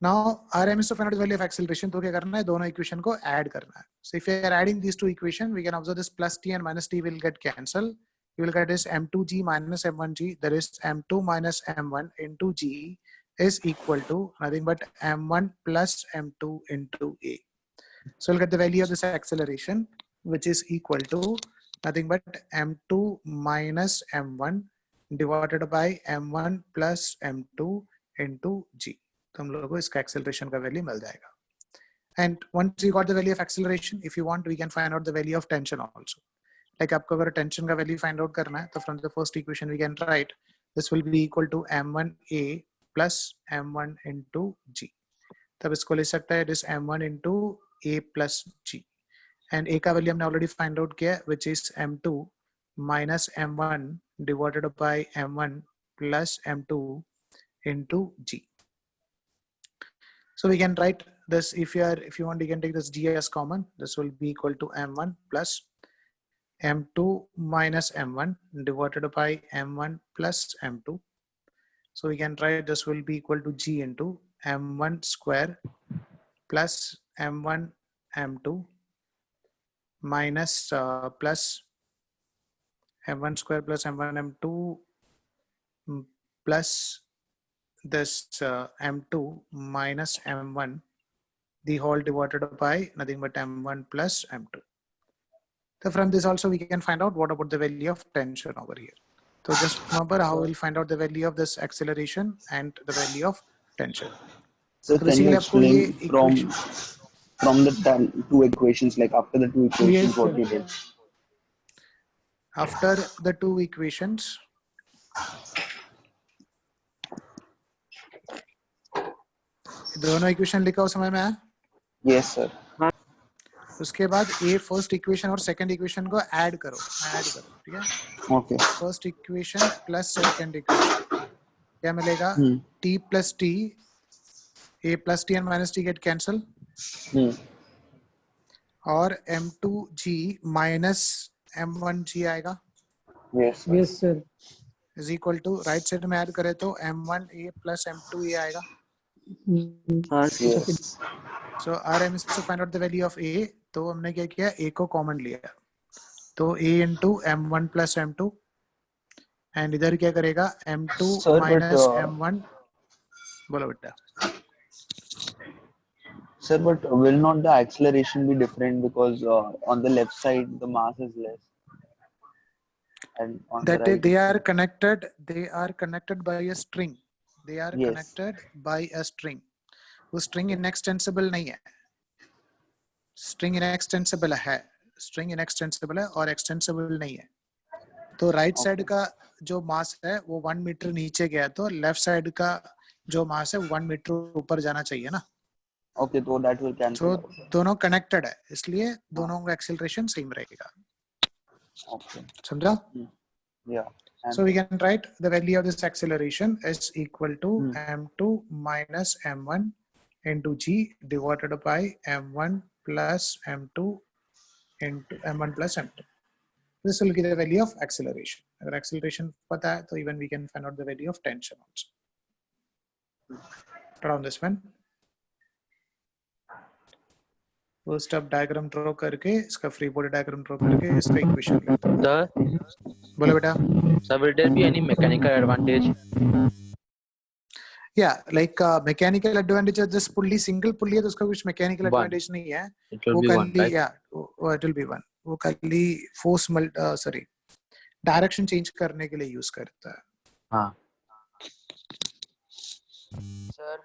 Now RM is to find out the value of acceleration. तो क्या करना है? दोनों इक्वेशन को ऐड करना है. So if we are adding these two equation, we can observe this plus t and minus t will get cancelled. You will get this m2g minus m1g. There is m2 minus m1 into g is equal to nothing but m1 plus m2 into a. So we'll get the value of this acceleration, which is equal to nothing but m2 minus m1 divided by m1 plus m2 into g. तो हम लोगों को इसका acceleration का value मिल जाएगा. And once you got the value of acceleration, if you want, we can find out the value of tension also. Like आपको अगर tension का value find out करना है, तो from the first equation we can write this will be equal to m1a plus m1 into g. तब इसको ले सकता है it is m1 into a plus g. And a का value हमने already find out किया है, which is m2 minus m1 divided by m1 plus m2 into g. So we can write this if you want, you can take this g as common. This will be equal to m1 plus m2 minus m1 divided by m1 plus m2. So we can write this will be equal to g into m1 square plus m1 m2 minus plus m1 square plus m1 m2 plus this m2 minus m1 the whole divided by nothing but m1 plus m2. So from this also we can find out what about the value of tension over here. So just remember how we'll find out the value of this acceleration and the value of tension. So So can you basically आपको ये explain from the two equations, like after the two equations, Yes, what sir. you did? after the two equations, दोनों equation लिखा हो समझ में आया? Yes, sir. उसके बाद ए फर्स्ट इक्वेशन और सेकंड इक्वेशन को ऐड करो, ठीक है? Okay. First equation plus second equation क्या मिलेगा? t plus t, a plus t and minus t get cancel और m2g minus m1g आएगा. Yes, sir. Yes, sir. is equal to right side में add करें तो m1a plus m2a आएगा. हाँ. Yes. So RM is to find out the value of a. तो हमने क्या किया? a को कॉमन लिया तो a into m1 plus m2 and इधर क्या करेगा? m2 Sir, but, minus m1. बोलो बेटा. Sir, but will not the acceleration be different because on the left side the mass is less, and on That the right? they are connected. They are connected by a string. They are Yes. connected by a string. वो string inextensible नहीं है, string inextensible है, string inextensible है और extensible नहीं है। तो right side का जो मास है वो 1 मीटर नीचे गया, तो लेफ्ट साइड का जो मास है 1 मीटर ऊपर जाना चाहिए ना। Okay, so that will cancel तो out. दोनों कनेक्टेड है, इसलिए दोनों का एक्सेलरेशन सेम रहेगा। Okay. समझा? Yeah. And So we can write the value of this acceleration is equal to m2 minus m1 into g divided by m1 plus m2 into m1 plus m2. This will give the value of acceleration. अगर acceleration पता है तो even we can find out the value of tension also. Around this one. First up diagram draw करके इसका free body diagram draw करके इसका equation लिखते हैं। Sir, बोलो बेटा। sir, will there be any mechanical advantage? Yeah, like mechanical advantage of this pulley, single pulley है तो उसका कुछ mechanical One. advantage नहीं है। It will वो be one, खाली right? yeah, it will be one. वो खाली force sorry, direction change करने के लिए use करता है। हाँ। सर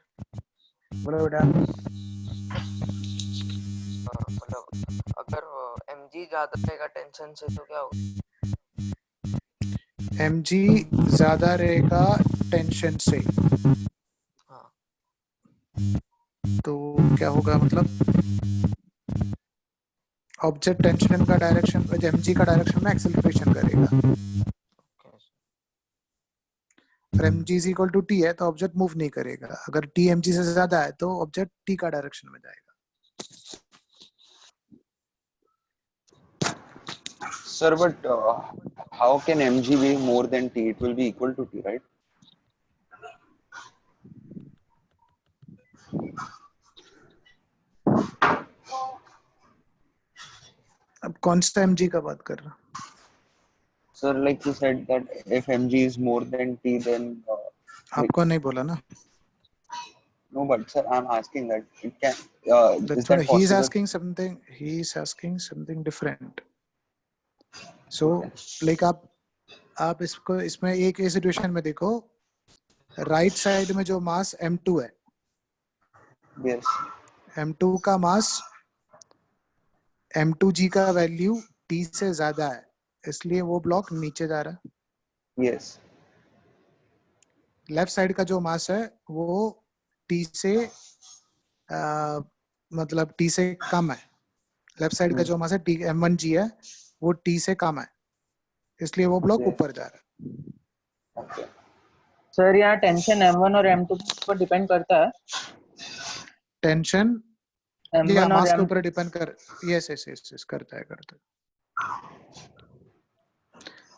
बोलो बेटा। मतलब अगर mg ज्यादा रहेगा टेंशन से तो क्या होगा? mg ज्यादा रहेगा टेंशन से। हाँ। तो क्या होगा मतलब ऑब्जेक्ट टेंशन का डायरेक्शन mg का डायरेक्शन में एक्सेलरेशन करेगा। अगर mg is equal to t है तो ऑब्जेक्ट मूव नहीं करेगा। अगर t mg से ज्यादा है तो ऑब्जेक्ट t का डायरेक्शन में जाएगा। sir, but how can mg be more than t? It will be equal to t, right? अब कौन सा mg का बात कर रहा? Sir, like you said that if mg is more than t, then आपको नहीं बोला ना? no, but sir, I'm asking that it can. Is that he is possible? asking something. He is asking something different. So, like आप इसको इसमें एक situation में देखो, राइट साइड में जो मास m2 है, Yes. m2 का मास m2g का वैल्यू t से ज्यादा है, इसलिए वो ब्लॉक नीचे जा रहा है। Yes. लेफ्ट साइड का जो मास है वो t से मतलब t से कम है। लेफ्ट साइड का जो मास है t m1g है वो t से कम है, इसलिए वो ब्लॉक ऊपर जा रहा है। सर यहाँ टेंशन m1 और m2 पर डिपेंड करता है। टेंशन m1 और मास के m2 ऊपर डिपेंड कर यस करता है।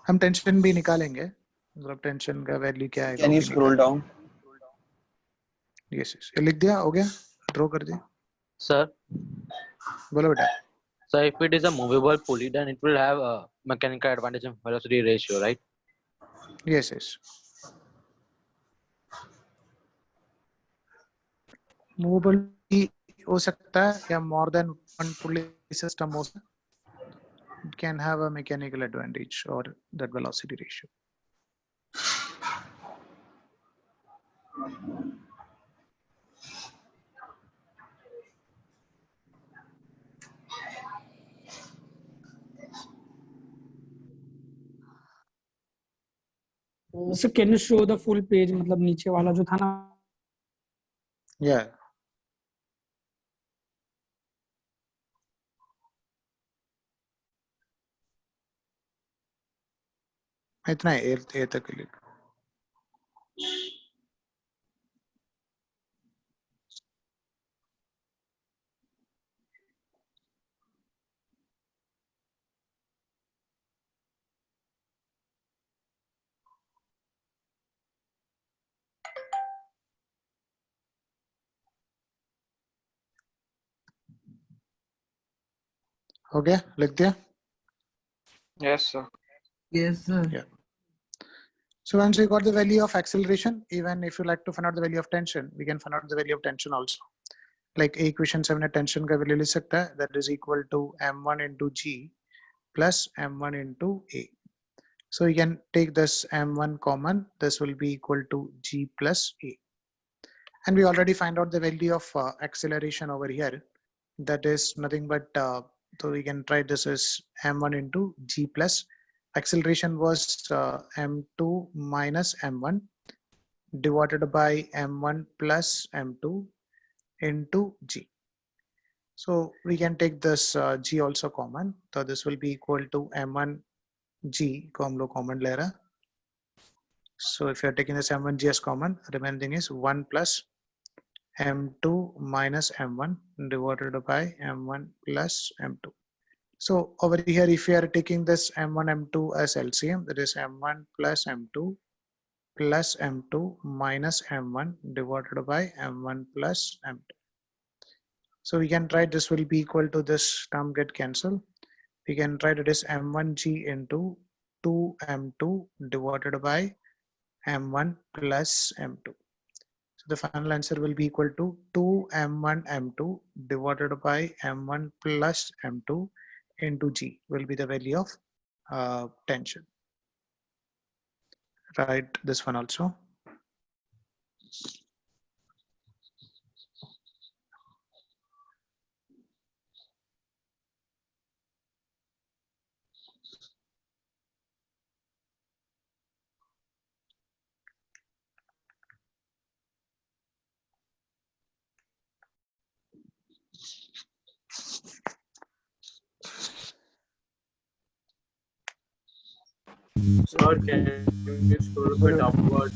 हम टेंशन भी निकालेंगे, मतलब टेंशन का वैल्यू क्या है। Can you scroll down? Yes ये लिख दिया, हो गया, ड्रॉ कर दिया। Sir, बोलो बेटा। so if it is a movable pulley, then it will have a mechanical advantage in velocity ratio, right? Yes movable हो सकता है या मोर देन वन पुली सिस्टम हो सकता है। It can have a mechanical advantage or that velocity ratio. So can you show the full page, मतलब नीचे वाला जो था ना? Yeah. इतना है ए तक लिख। हो गया, लिख दिया? Yes, sir. Yes, sir. Yeah. So once we got the value of acceleration, even if you like to find out the value of tension, we can find out the value of tension also. Like equation 7 में tension का value लिख सकता है, that is equal to m1 into g plus m1 into a. So you can take this m1 common, this will be equal to g plus a. And we already find out the value of acceleration over here. That is nothing but, so we can try this as m1 into g plus. Acceleration was m2 minus m1 divided by m1 plus m2 into g. So we can take this g also common. So this will be equal to m1 g common layer. So if you are taking this m1g as common, remaining thing is 1 plus m2 minus m1 divided by m1 plus m2. So over here, if you are taking this m1 m2 as LCM, that is m1 plus m2 plus m2 minus m1 divided by m1 plus m2. So we can write this will be equal to this term get cancelled. We can write it as m1g into 2m2 divided by m1 plus m2. So the final answer will be equal to 2m1 m2 divided by m1 plus m2 into g will be the value of tension. Write this one also. Sir, can you scroll a bit upward?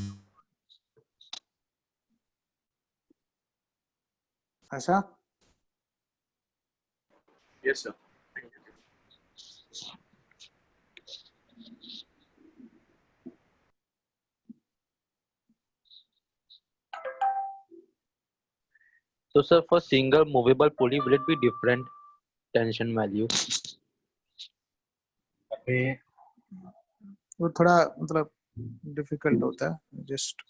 Asa? Yes, sir. Thank you. So sir, for single movable pulley, will it be different tension value? वो थोड़ा मतलब difficult होता है just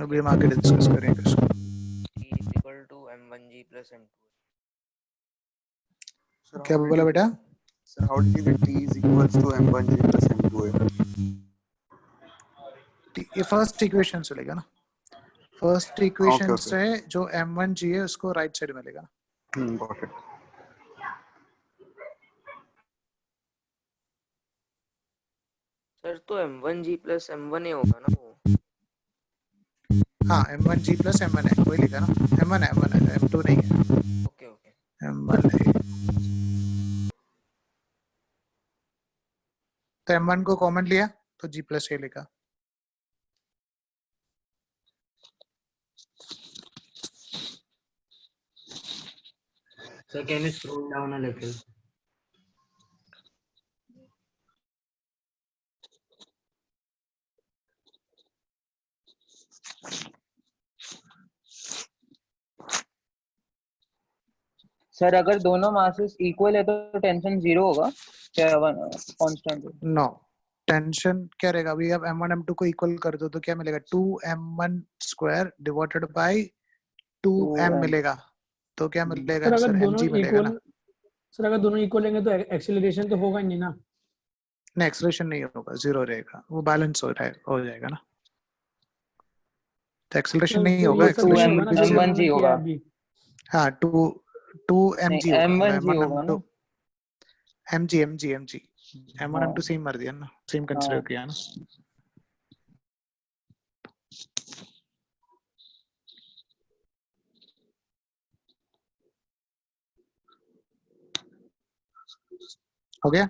अभी हम आगे discuss करेंगे इसको T is equal to m1g plus m2. क्या बोला बेटा Sir, how do you get T is equals to m1g plus m2a? ये फर्स्ट इक्वेशन से लेगा ना फर्स्ट इक्वेशन Okay. से जो m1g है उसको राइट साइड में लेगा Got it. सर तो m1g plus m1a होगा ना वो हाँ m1g plus m1 है वही लिखा ना m1 है m2 नहीं है ओके ओके m1 है तो m1 को कॉमन लिया तो g plus a लिखा Sir, can you scroll down a little? Sir अगर दोनों मासेस इक्वल है तो टेंशन जीरो होगा क्या कांस्टेंट नो टेंशन क्या रहेगा अभी अब m1 m2 को इक्वल कर दो तो क्या मिलेगा 2m1 square divided by 2m मिलेगा तो क्या मिलेगा सर अगर सर दोनों mg मिलेगा इक्वल ना सर अगर दोनों इक्वल लेंगे तो एक्सीलरेशन तो होगा ही नहीं ना नहीं एक्सेलरेशन नहीं होगा जीरो रहेगा वो बैलेंस हो जाएगा ना तो एक्सेलरेशन नहीं होगा एक्सेलरेशन m1g होगा हाँ 2mg होगा m1g होगा ना mg m1 m2 सेम मार दिया ना सेम कंसीडर किया ना हो गया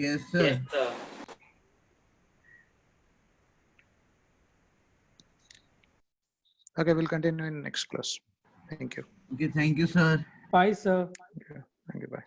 Yes, sir. Yes, sir. Okay, we'll continue in next class. Thank you. Okay, thank you, sir. Bye, sir. Thank you. Bye.